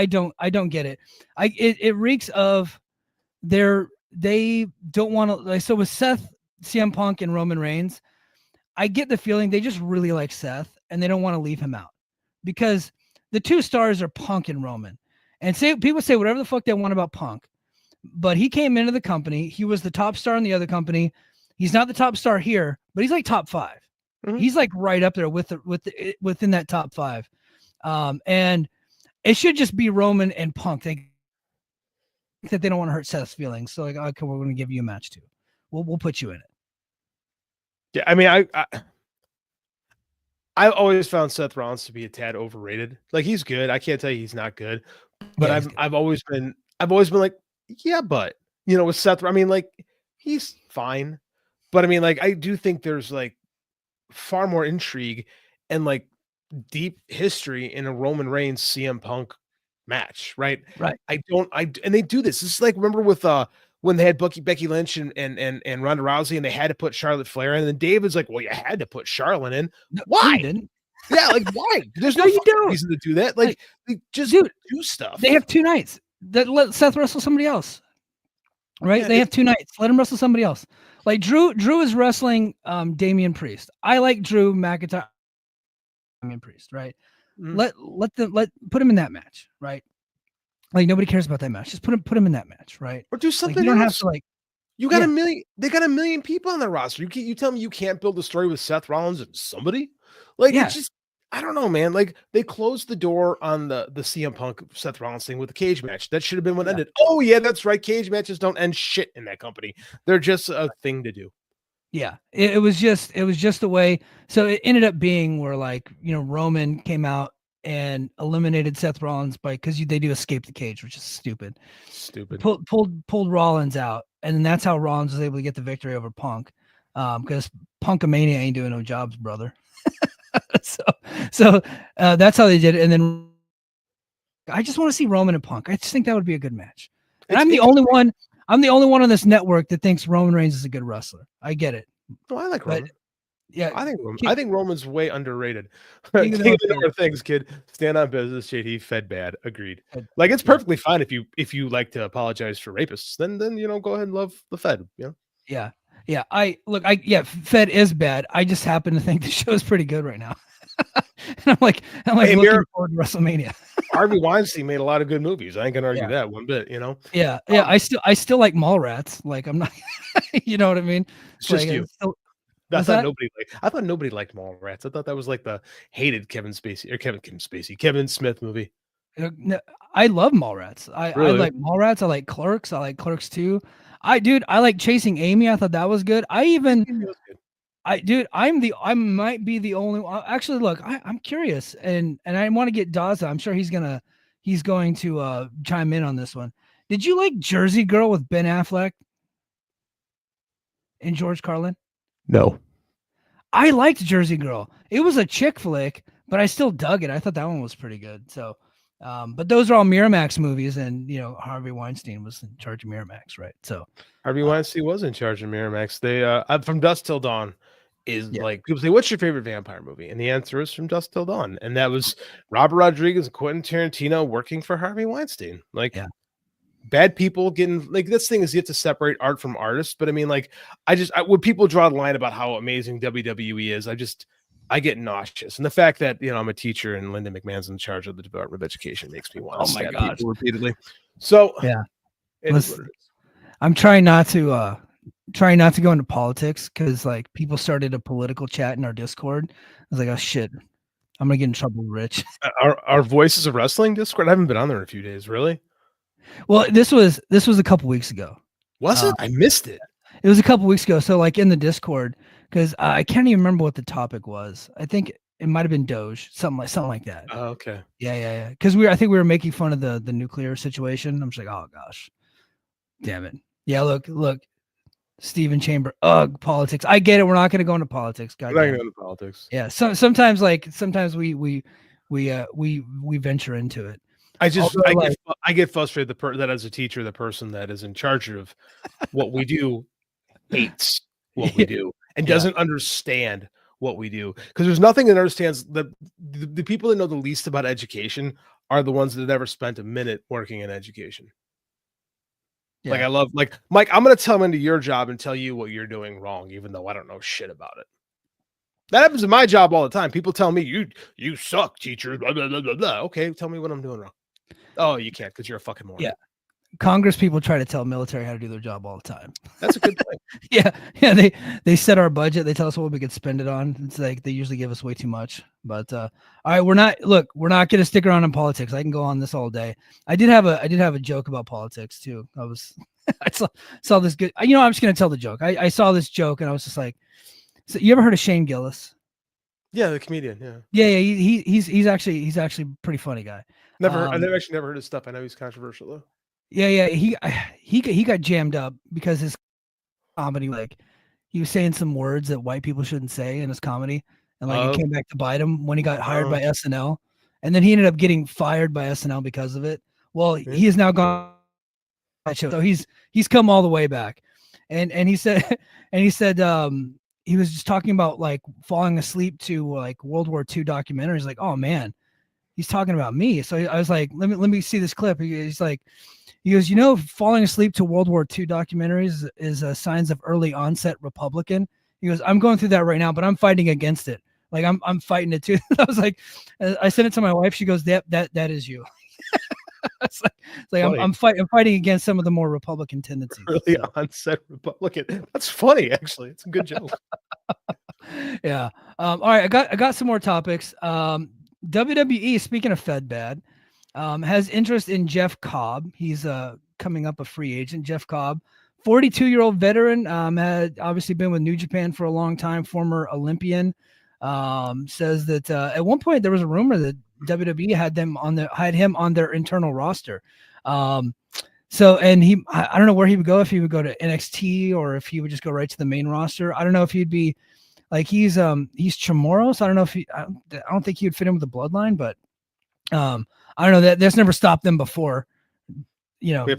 don't get it. It reeks of they don't want to, like, so with Seth, CM Punk, and Roman Reigns, I get the feeling they just really like Seth and they don't want to leave him out because the two stars are Punk and Roman. And people say whatever the fuck they want about Punk, but he came into the company. He was the top star in the other company. He's not the top star here, but he's like top 5. Mm-hmm. He's like right up there within that top 5. And it should just be Roman and Punk. That they don't want to hurt Seth's feelings. So, like, okay, we're going to give you a match too. We'll put you in it. Yeah, I mean, I've always found Seth Rollins to be a tad overrated. Like, he's good. I can't tell you he's not good. But yeah, I've always been like, yeah, but with Seth, I mean, like, he's fine. But I mean, like, I do think there's like far more intrigue and like deep history in a Roman Reigns CM Punk match, right? Right. And they do this. This is like, remember with when they had Becky Lynch and Ronda Rousey, and they had to put Charlotte Flair in, and then David's like, well, you had to put Charlotte in. No, why? You didn't. Yeah, like, why? There's no reason to do that. Like just do stuff. They have 2 nights. Let Seth wrestle somebody else. Right? Yeah, they have 2 nights. Let him wrestle somebody else. Like Drew is wrestling Damian Priest. I like Drew McIntyre. Damian Priest, right? Mm-hmm. Let put him in that match, right? Like, nobody cares about that match. Just put him in that match, right? Or do something. Like, you don't else. have to, like, you got a million. They got a million people on their roster. You tell me you can't build a story with Seth Rollins and somebody. Like, it's just, I don't know, man. Like, they closed the door on the CM Punk Seth Rollins thing with the cage match. That should have been what ended. Oh yeah, that's right. Cage matches don't end shit in that company. They're just a thing to do. Yeah, it was just the way. So it ended up being where, like, Roman came out and eliminated Seth Rollins because they do escape the cage, which is stupid. Pulled Rollins out, and then that's how Rollins was able to get the victory over Punk, because Punkamania ain't doing no jobs, brother. so that's how they did it. And then I just want to see Roman and Punk. I just think that would be a good match. And I'm the only one on this network that thinks Roman Reigns is a good wrestler. I get it. Oh, I like Roman. Yeah, I think Roman's way underrated. King of the North, thanks, kid. Stand on business, JD. Fed bad. Agreed. Like, it's perfectly fine if you like to apologize for rapists. Then go ahead and love the Fed. Yeah. Fed is bad. I just happen to think the show's pretty good right now. And I'm like looking forward to WrestleMania. Harvey Weinstein made a lot of good movies. I ain't gonna argue that one bit. Yeah. I still like Mallrats. Like, I'm not. You know what I mean? It's just you. I thought nobody liked Mallrats. I thought that was like the hated Kevin Smith movie. I love Mallrats. I like Mallrats. I like Clerks. I like Clerks 2. I like Chasing Amy. I thought that was good. I might be the only one. Actually, look, I'm curious, and I want to get Daza. I'm sure he's going to chime in on this one. Did you like Jersey Girl with Ben Affleck and George Carlin? No. I liked Jersey Girl. It was a chick flick, but I still dug it. I thought that one was pretty good. So, but those are all Miramax movies, and Harvey Weinstein was in charge of Miramax, right? So Harvey Weinstein was in charge of Miramax. They From Dusk Till Dawn is like people say, "What's your favorite vampire movie?" And the answer is From Dusk Till Dawn, and that was Robert Rodriguez and Quentin Tarantino working for Harvey Weinstein. Like, bad people getting like this thing is you have to separate art from artists. But I mean, like, when people draw the line about how amazing WWE is, I get nauseous. And the fact that, you know, I'm a teacher and Linda McMahon's in charge of the Department of Education makes me want to stab people repeatedly. So it is what it is. I'm trying not to go into politics because like people started a political chat in our Discord. I was like, oh shit, I'm gonna get in trouble, Rich. Our Voices of Wrestling Discord. I haven't been on there in a few days, really. Well, this was a couple weeks ago. Was it? I missed it. It was a couple weeks ago. So like in the Discord, because I can't even remember what the topic was. I think it might have been Doge, something like that. Oh, okay. Yeah. Because I think we were making fun of the nuclear situation. I'm just like, oh gosh, damn it. Yeah, look, Stephen Chamber. Ugh, politics. I get it. We're not going to go into politics. We're not going to go into politics. Yeah. Sometimes we venture into it. I get frustrated that as a teacher, the person that is in charge of what we do hates what we do and doesn't understand what we do, because there's nothing that understands the people that know the least about education are the ones that never spent a minute working in education. Like, I love, like, Mike, I'm going to come into your job and tell you what you're doing wrong, even though I don't know shit about it. That happens in my job all the time. People tell me, you suck, teacher, blah, blah, blah, blah, blah. Okay, tell me what I'm doing wrong. Oh, you can't because you're a fucking moron. Yeah. Congress people try to tell military how to do their job all the time. That's a good point. Yeah. They set our budget. They tell us what we could spend it on. It's like they usually give us way too much. But all right, we're not going to stick around in politics. I can go on this all day. I did have a joke about politics too. I saw this good. You know, I'm just going to tell the joke. I saw this joke and I was just like, so you ever heard of Shane Gillis? Yeah, the comedian. Yeah. He's actually a pretty funny guy. I've actually never heard his stuff. I know he's controversial though. Yeah. He got jammed up because his comedy, like, he was saying some words that white people shouldn't say in his comedy, and like it came back to bite him when he got hired by SNL, and then he ended up getting fired by SNL because of it. Well, he has now gone that show, so he's come all the way back, and he said he was just talking about like falling asleep to like World War II documentaries. Like, oh man, he's talking about me. So I was like, let me see this clip. He goes, you know, falling asleep to World War II documentaries is signs of early onset Republican. He goes, I'm going through that right now, but I'm fighting against it. Like I'm fighting it too. I was like, I sent it to my wife. She goes, that is you. It's like I'm fighting against some of the more Republican tendencies. Early onset Republican. That's funny, actually. It's a good joke. Yeah. All right. I got some more topics. WWE, speaking of Fed Bad, has interest in Jeff Cobb. He's coming up a free agent. Jeff Cobb, 42-year-old veteran, had obviously been with New Japan for a long time, former Olympian. Says that at one point there was a rumor that WWE had him on their internal roster. So, and I don't know where he would go, if he would go to NXT or if he would just go right to the main roster. I don't know if he'd be like, he's Chamorro, so I don't know if I don't think he would fit in with the bloodline, but I don't know, that's never stopped them before. You know, we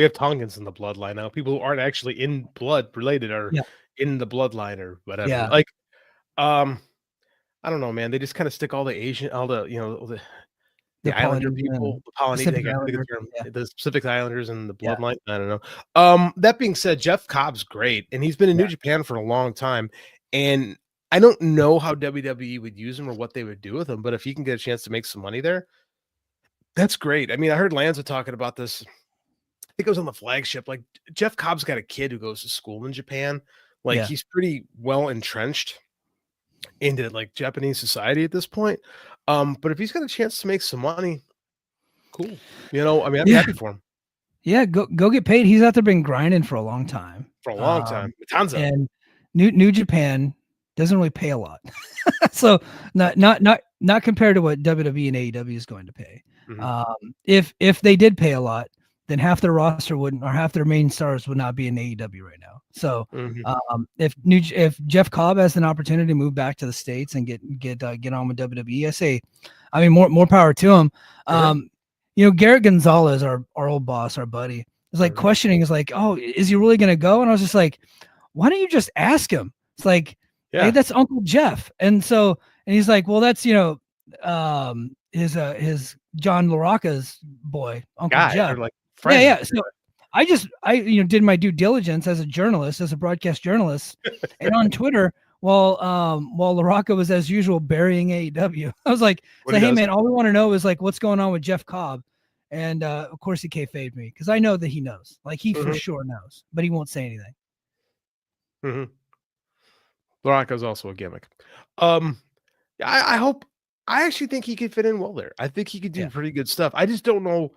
have Tongans in the bloodline now. People who aren't actually in blood related are in the bloodline or whatever. Yeah. Like, I don't know, man. They just kind of stick all the Islander people, the Polynesian, the Pacific Islanders and the bloodline. I don't know. That being said, Jeff Cobb's great, and he's been in New Japan for a long time. And I don't know how WWE would use him or what they would do with him, but if he can get a chance to make some money there, that's great. I mean, I heard Lanza talking about this. I think it was on the flagship. Like, Jeff Cobb's got a kid who goes to school in Japan. Like, he's pretty well entrenched into like Japanese society at this point. But if he's got a chance to make some money, cool. You know, I mean, I'm happy for him. Yeah, go get paid. He's out there been grinding for a long time. And New Japan doesn't really pay a lot. So not compared to what WWE and AEW is going to pay. Mm-hmm. If they did pay a lot, then half their roster wouldn't, or half their main stars would not be in AEW right now. So if Jeff Cobb has an opportunity to move back to the States and get on with WWE, I say, I mean, more power to him. You know, Garrett Gonzalez, our old boss, our buddy, is like questioning, is like, oh, is he really going to go? And I was just like, why don't you just ask him? It's like, Like, that's Uncle Jeff. And he's like, well, that's, his John LaRocca's boy, Uncle Jeff. They're like friends. Yeah. So I did my due diligence as a journalist, as a broadcast journalist, and on Twitter, while LaRocca was as usual burying AEW, I was like, hey man, all we want to know is like what's going on with Jeff Cobb. And of course he kayfabed me because I know that he knows. Like he for sure knows, but he won't say anything. LaRocca's also a gimmick. I actually think he could fit in well there. I think he could do pretty good stuff. I just don't know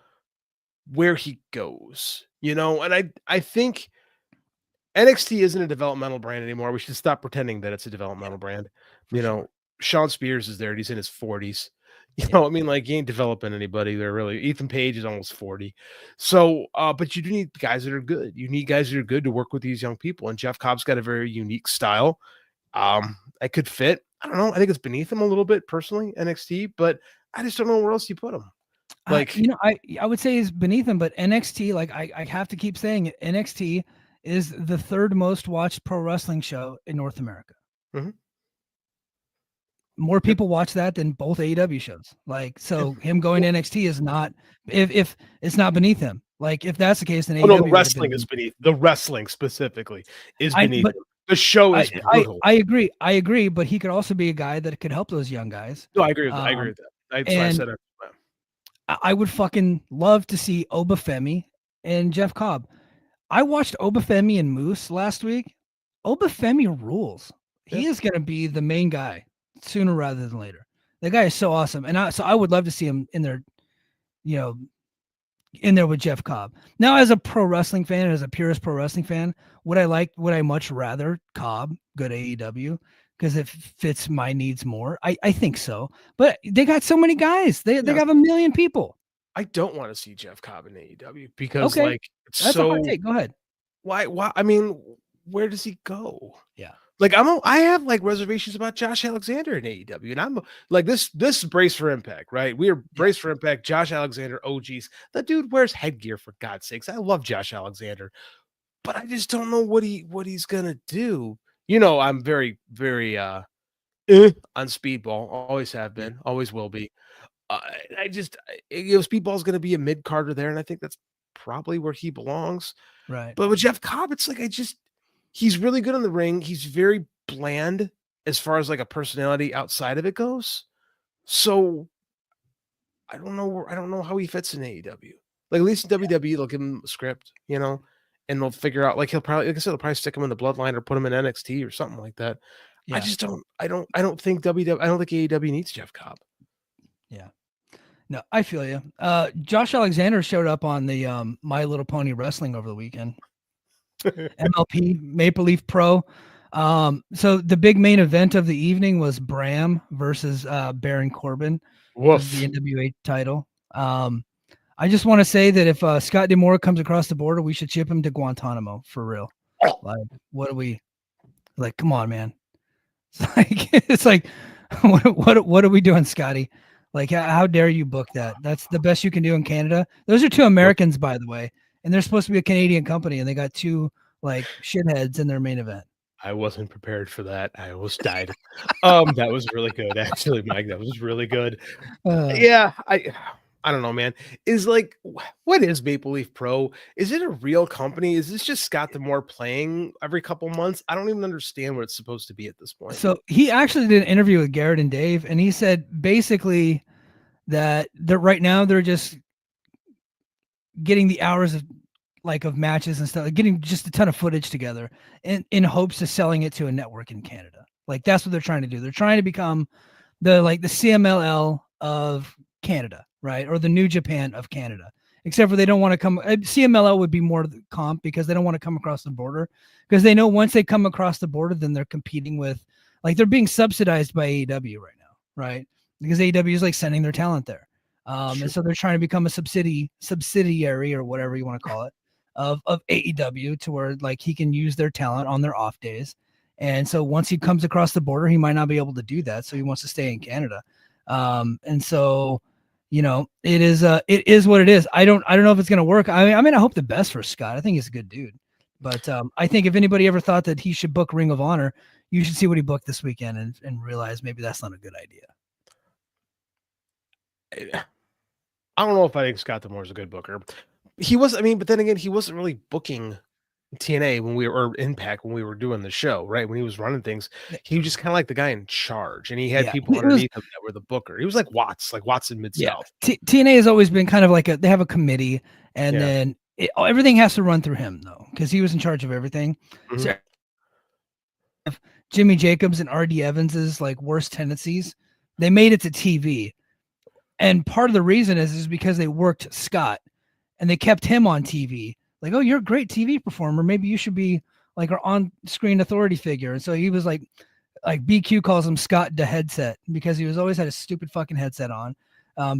where he goes, and I think NXT isn't a developmental brand anymore. We should stop pretending that it's a developmental brand. Sean Spears is there. He's in his 40s. I mean, like, he ain't developing anybody there really. Ethan Page is almost 40. So, but you do need guys that are good. You need guys that are good to work with these young people. And Jeff Cobb's got a very unique style. I could fit. I don't know. I think it's beneath him a little bit personally, NXT, but I just don't know where else you put him. Like, I would say is beneath him, but NXT, like I have to keep saying it. NXT is the third most watched pro wrestling show in North America. More people watch that than both AEW shows. Like, so him going to NXT is not, if it's not beneath him. Like, if that's the case, then AEW. No, the wrestling is beneath. The wrestling specifically is beneath him. The show is brutal. I agree, but he could also be a guy that could help those young guys. No, I agree with that. That's why I said it. I would fucking love to see Obafemi and Jeff Cobb. I watched Obafemi and Moose last week. Obafemi rules. He is going to be the main guy sooner rather than later. The guy is so awesome. And I would love to see him in there, in there with Jeff Cobb. Now, as a pro wrestling fan, as a purist pro wrestling fan, would I much rather Cobb go to AEW because it fits my needs more? I think so. But they got so many guys. They got a million people. I don't want to see Jeff Cobb in AEW because that's a hot take. Go ahead. Why? I mean, where does he go? Yeah. Like, I have like reservations about Josh Alexander in AEW, and I'm like, this is Brace for Impact, right? We are Brace for Impact. Josh Alexander, OGs. The dude wears headgear, for God's sakes. I love Josh Alexander, but I just don't know what he's gonna do. I'm very, very on Speedball. Always have been. Always will be. Speedball is gonna be a mid Carter there, and I think that's probably where he belongs. Right. But with Jeff Cobb, it's like he's really good in the ring. He's very bland as far as like a personality outside of it goes. So I don't know how he fits in AEW. Like, at least in WWE, they'll give him a script, and they'll figure out, like, he'll probably stick him in the Bloodline or put him in NXT or something like that. Yeah. I don't think AEW needs Jeff Cobb. Yeah. No, I feel you. Josh Alexander showed up on the My Little Pony Wrestling over the weekend. MLP, Maple Leaf Pro. So the big main event of the evening was Bram versus Baron Corbin for the NWA title. I just want to say that if Scott D'Amore comes across the border, we should ship him to Guantanamo for real. Like, what are we like? Come on, man. It's like what are we doing, Scotty? Like, how dare you book that? That's the best you can do in Canada. Those are two Americans, by the way. And they're supposed to be a Canadian company, and they got two like shitheads in their main event. I wasn't prepared for that. I almost died. That was really good, actually, Mike. That was really good. Yeah, I don't know, man. What is Maple Leaf Pro? Is it a real company? Is this just Scott D'Amore playing every couple months? I don't even understand what it's supposed to be at this point. So he actually did an interview with Garrett and Dave, and he said basically that right now they're just getting the hours of matches and stuff, getting just a ton of footage together in hopes of selling it to a network in Canada. Like, that's what they're trying to do. They're trying to become the CMLL of Canada, right? Or the New Japan of Canada, except for they don't want to come. CMLL would be more the comp because they don't want to come across the border, because they know once they come across the border, then they're competing with, like, they're being subsidized by AEW right now, right? Because AEW is like sending their talent there. And so they're trying to become a subsidiary or whatever you want to call it of AEW, to where like he can use their talent on their off days. And so once he comes across the border, he might not be able to do that. So he wants to stay in Canada. And so, it is what it is. I don't know if it's going to work. I mean, I hope the best for Scott. I think he's a good dude, But I think if anybody ever thought that he should book Ring of Honor, you should see what he booked this weekend and realize maybe that's not a good idea. I don't know if I think Scott D'Amore is a good booker. He was, I mean, but then again, he wasn't really booking TNA when we were, or Impact when we were doing the show, right? When he was running things, he was just kind of like the guy in charge, and he had people underneath him that were the booker. He was like Watts in Mid South. TNA has always been kind of like they have a committee, and then everything has to run through him though, because he was in charge of everything. Mm-hmm. So Jimmy Jacobs and RD Evans's like worst tendencies, they made it to TV. And part of the reason is because they worked Scott and they kept him on TV. Like, oh, you're a great TV performer. Maybe you should be like our on-screen authority figure. And so he was like BQ calls him Scott the headset because he was always had a stupid fucking headset on,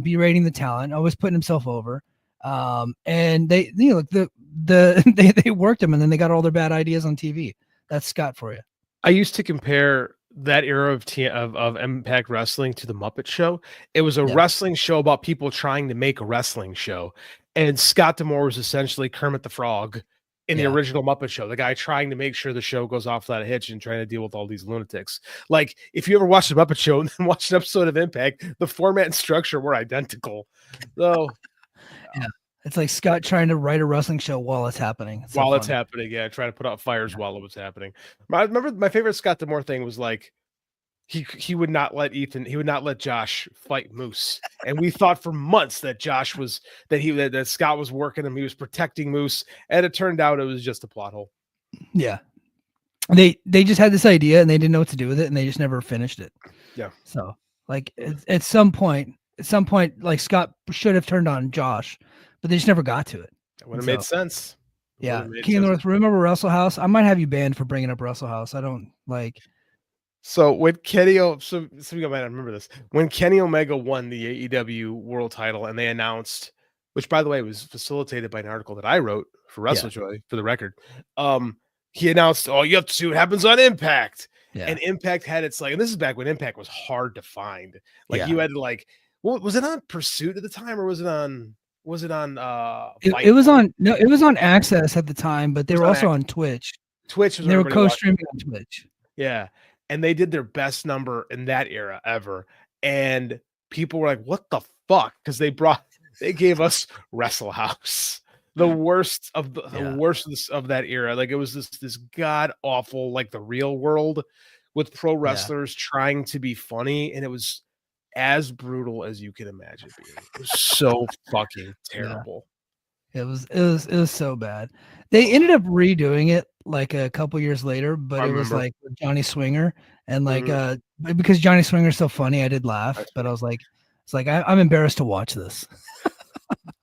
berating the talent, always putting himself over. And they, they worked him and then they got all their bad ideas on TV. That's Scott for you. I used to compare that era of Impact Wrestling to the Muppet Show. It was a wrestling show about people trying to make a wrestling show. And Scott D'Amore was essentially Kermit the Frog in the original Muppet Show, the guy trying to make sure the show goes off without a hitch and trying to deal with all these lunatics. Like, if you ever watched the Muppet Show and then watched an episode of Impact, the format and structure were identical. So, it's like Scott trying to write a wrestling show while it's happening. It's happening, trying to put out fires while it was happening. I remember my favorite Scott D'Amore thing was like, he would not let Josh fight Moose. And we thought for months that that Scott was working him, he was protecting Moose, and it turned out it was just a plot hole. Yeah. They just had this idea and they didn't know what to do with it and they just never finished it. Yeah. So like at some point, like Scott should have turned on Josh, but they just never got to it. It would have made sense. King North, remember Wrestle House? I might have you banned for bringing up Wrestle House. I don't like. So when so you might remember this. When Kenny Omega won the AEW World Title, and they announced, which by the way was facilitated by an article that I wrote for WrestleJoy, for the record. He announced, "Oh, you have to see what happens on Impact." Yeah. And Impact had its and this is back when Impact was hard to find. Like you had to was it on Pursuit at the time, or was it on? It was on Access at the time, but they were also on Twitch. They were co-streaming on Twitch. Yeah. And they did their best number in that era ever. And people were like, what the fuck? Because they gave us Wrestle House, the worst of the worst of that era. Like, it was this god awful, like the Real World with pro wrestlers trying to be funny. And it was as brutal as you can imagine being. It was so fucking terrible. It was so bad. They ended up redoing it like a couple years later, but it was like Johnny Swinger and because Johnny Swinger's so funny, I did laugh, but I was like, I'm embarrassed to watch this.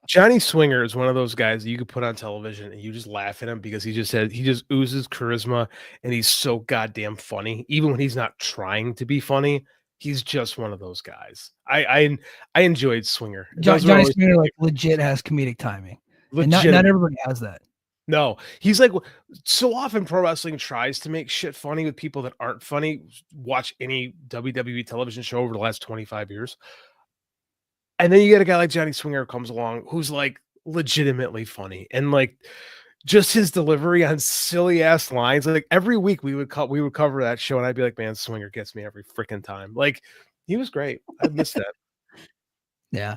Johnny Swinger is one of those guys that you could put on television and you just laugh at him because he just oozes charisma and he's so goddamn funny. Even when he's not trying to be funny, he's just one of those guys. I enjoyed Swinger. Johnny Swinger legit has comedic timing. And not everybody has that. No, he's like, so often pro wrestling tries to make shit funny with people that aren't funny. Watch any WWE television show over the last 25 years. And then you get a guy like Johnny Swinger who comes along who's like legitimately funny. And like just his delivery on silly ass lines. Like every week we would cover that show and I'd be like, man, Swinger gets me every freaking time. Like he was great. I missed that. Yeah.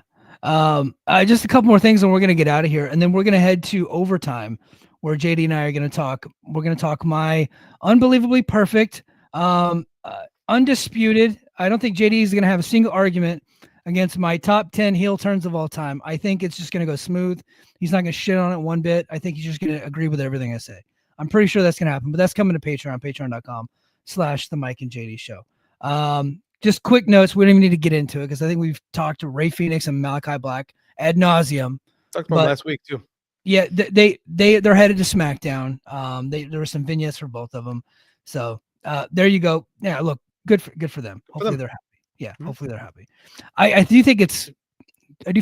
Just a couple more things and we're going to get out of here. And then we're going to head to overtime where JD and I are going to talk. We're going to talk my unbelievably perfect, undisputed. I don't think JD is going to have a single argument against my top 10 heel turns of all time. I think it's just going to go smooth. He's not going to shit on it one bit. I think he's just going to agree with everything I say. I'm pretty sure that's going to happen, but that's coming to Patreon, patreon.com/the Mike and JD show. Just quick notes. We don't even need to get into it because I think we've talked to Ray Phoenix and Malachi Black ad nauseum. Talked about last week too. Yeah, they're headed to SmackDown. There were some vignettes for both of them. So there you go. Yeah, look, good for them. Hopefully they're happy. Yeah, hopefully they're happy. I do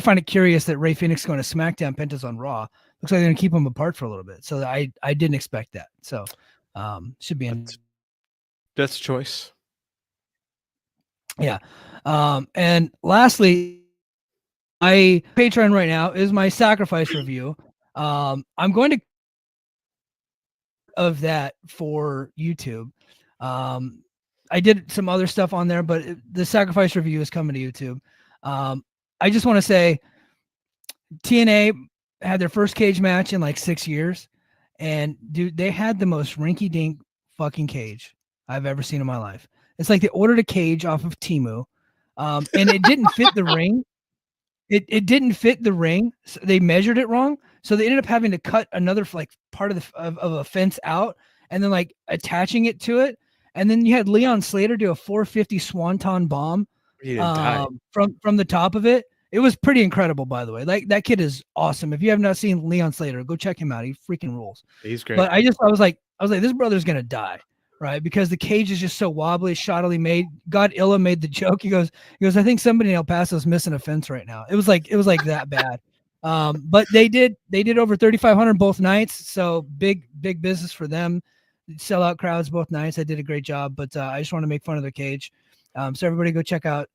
find it curious that Ray Phoenix is going to SmackDown, Penta's on Raw. Looks like they're going to keep them apart for a little bit. So I didn't expect that. So should be in. That's a choice. Yeah. And lastly, my Patreon right now is my sacrifice review. I'm going to of that for YouTube. I did some other stuff on there, but the sacrifice review is coming to YouTube. I just want to say TNA had their first cage match in like 6 years, and dude, they had the most rinky-dink fucking cage I've ever seen in my life. It's like they ordered a cage off of Temu, and it didn't fit the ring. It didn't fit the ring. So they measured it wrong, so they ended up having to cut another like part of a fence out, and then like attaching it to it. And then you had Leon Slater do a 450 swanton bomb from the top of it. It was pretty incredible, by the way. Like, that kid is awesome. If you have not seen Leon Slater, go check him out. He freaking rules. He's great. But I was like, this brother's gonna die, right? Because the cage is just so wobbly, shoddily made. God Illa made the joke. He goes, I think somebody in El Paso is missing a fence right now. It was like that bad. But they did over 3,500 both nights. So big business for them. Sellout crowds both nights. I did a great job, but I just want to make fun of the cage. So everybody go check out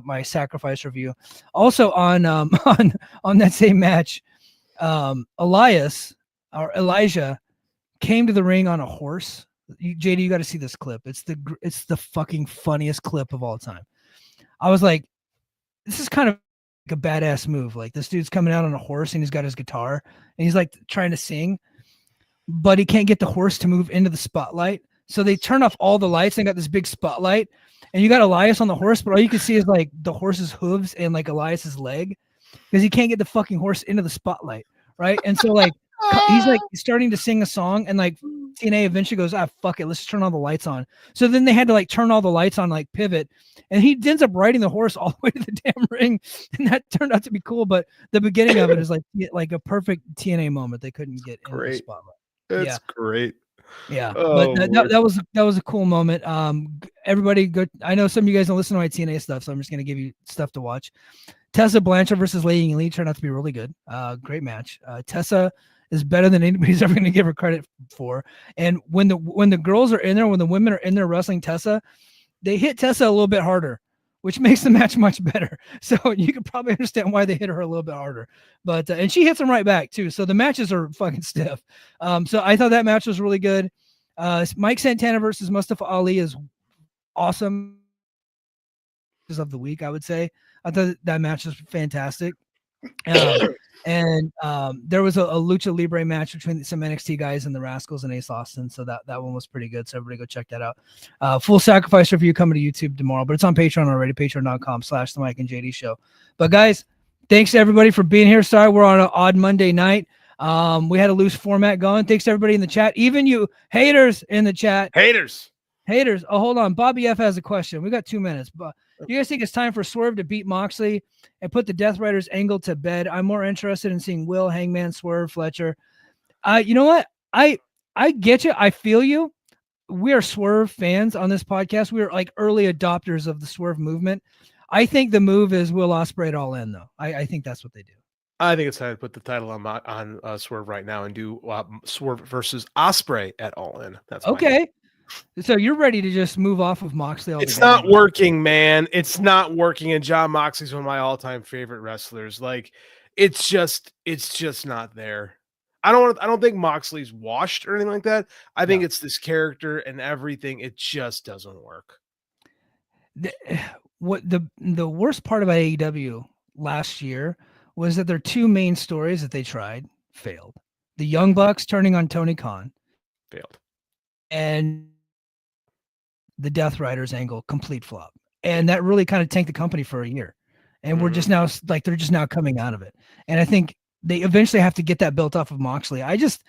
my sacrifice review. Also on that same match, Elijah came to the ring on a horse. JD, you got to see this clip. It's the fucking funniest clip of all time. I was like, this is kind of like a badass move. Like, this dude's coming out on a horse and he's got his guitar and he's like trying to sing, but he can't get the horse to move into the spotlight. So they turn off all the lights and got this big spotlight. And you got Elias on the horse, but all you can see is like the horse's hooves and like Elias's leg, because he can't get the fucking horse into the spotlight, right? And so like he's like starting to sing a song, and like TNA eventually goes, fuck it, let's just turn all the lights on. So then they had to like turn all the lights on, like pivot, and he ends up riding the horse all the way to the damn ring, and that turned out to be cool. But the beginning of it is like a perfect TNA moment. They couldn't get into the spotlight. It's great. Yeah, but that was a cool moment. Everybody go. I know some of you guys don't listen to my TNA stuff, so I'm just gonna give you stuff to watch. Tessa Blanchard versus Lady Lee turned out to be really good. Great match. Tessa is better than anybody's ever gonna give her credit for. And when the girls are in there, when the women are in there wrestling Tessa, they hit Tessa a little bit harder, which makes the match much better. So you can probably understand why they hit her a little bit harder. But and she hits them right back too. So the matches are fucking stiff. So I thought that match was really good. Mike Santana versus Mustafa Ali is awesome. Of the week, I would say. I thought that match was fantastic. And there was a Lucha Libre match between some NXT guys and the Rascals and Ace Austin. So that one was pretty good. So everybody go check that out. Full sacrifice review coming to YouTube tomorrow, but it's on Patreon already, patreon.com/the Mike and JD show. But guys, thanks to everybody for being here. Sorry, we're on an odd Monday night. We had a loose format going. Thanks to everybody in the chat. Even you haters in the chat. Haters. Oh, hold on. Bobby F has a question. We got 2 minutes, but you guys think it's time for Swerve to beat Moxley and put the Death Riders angle to bed? I'm more interested in seeing Will, Hangman, Swerve, Fletcher. You know what? I get you. I feel you. We are Swerve fans on this podcast. We are like early adopters of the Swerve movement. I think the move is Will Ospreay at All In, though. I think that's what they do. I think it's time to put the title on Swerve right now and do Swerve versus Ospreay at All In. That's okay. So you're ready to just move off of Moxley altogether? It's not working, man. It's not working. And John Moxley's one of my all-time favorite wrestlers. Like, it's just not there. I don't think Moxley's washed or anything like that. I think it's this character and everything. It just doesn't work. The worst part about AEW last year was that their 2 main stories that they tried failed. The Young Bucks turning on Tony Khan failed, and the Death Riders angle, complete flop. And that really kind of tanked the company for a year. And we're just now like, they're just now coming out of it. And I think they eventually have to get that built off of Moxley. I just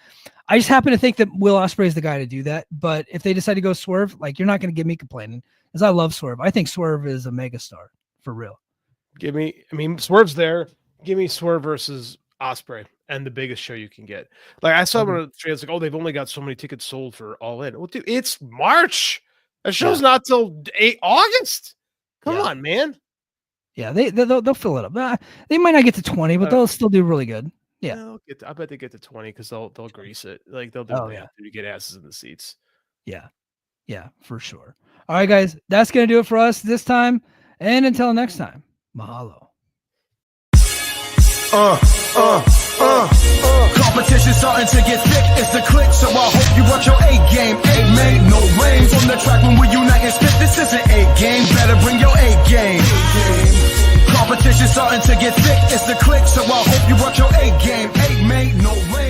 happen to think that Will Ospreay is the guy to do that. But if they decide to go Swerve, like, you're not going to get me complaining, because I love Swerve. I think Swerve is a megastar for real. Swerve's there. Give me Swerve versus Ospreay and the biggest show you can get. Like, I saw one of the trades like, they've only got so many tickets sold for All In. Well, dude, it's March. That show's not till August. Come on, man. Yeah, they'll fill it up. They might not get to 20, but they'll still do really good. Yeah, I bet they get to 20 because they'll grease it. Like, they'll do to get asses in the seats. Yeah, for sure. All right, guys, that's gonna do it for us this time. And until next time, mahalo. Competition starting to get thick, it's the click, so I hope you brought your A game. A mate, no rain from the track when we unite and spit. This isn't A game, better bring your A game. Competition starting to get thick, it's the click, so I hope you brought your A game. A mate, no rain.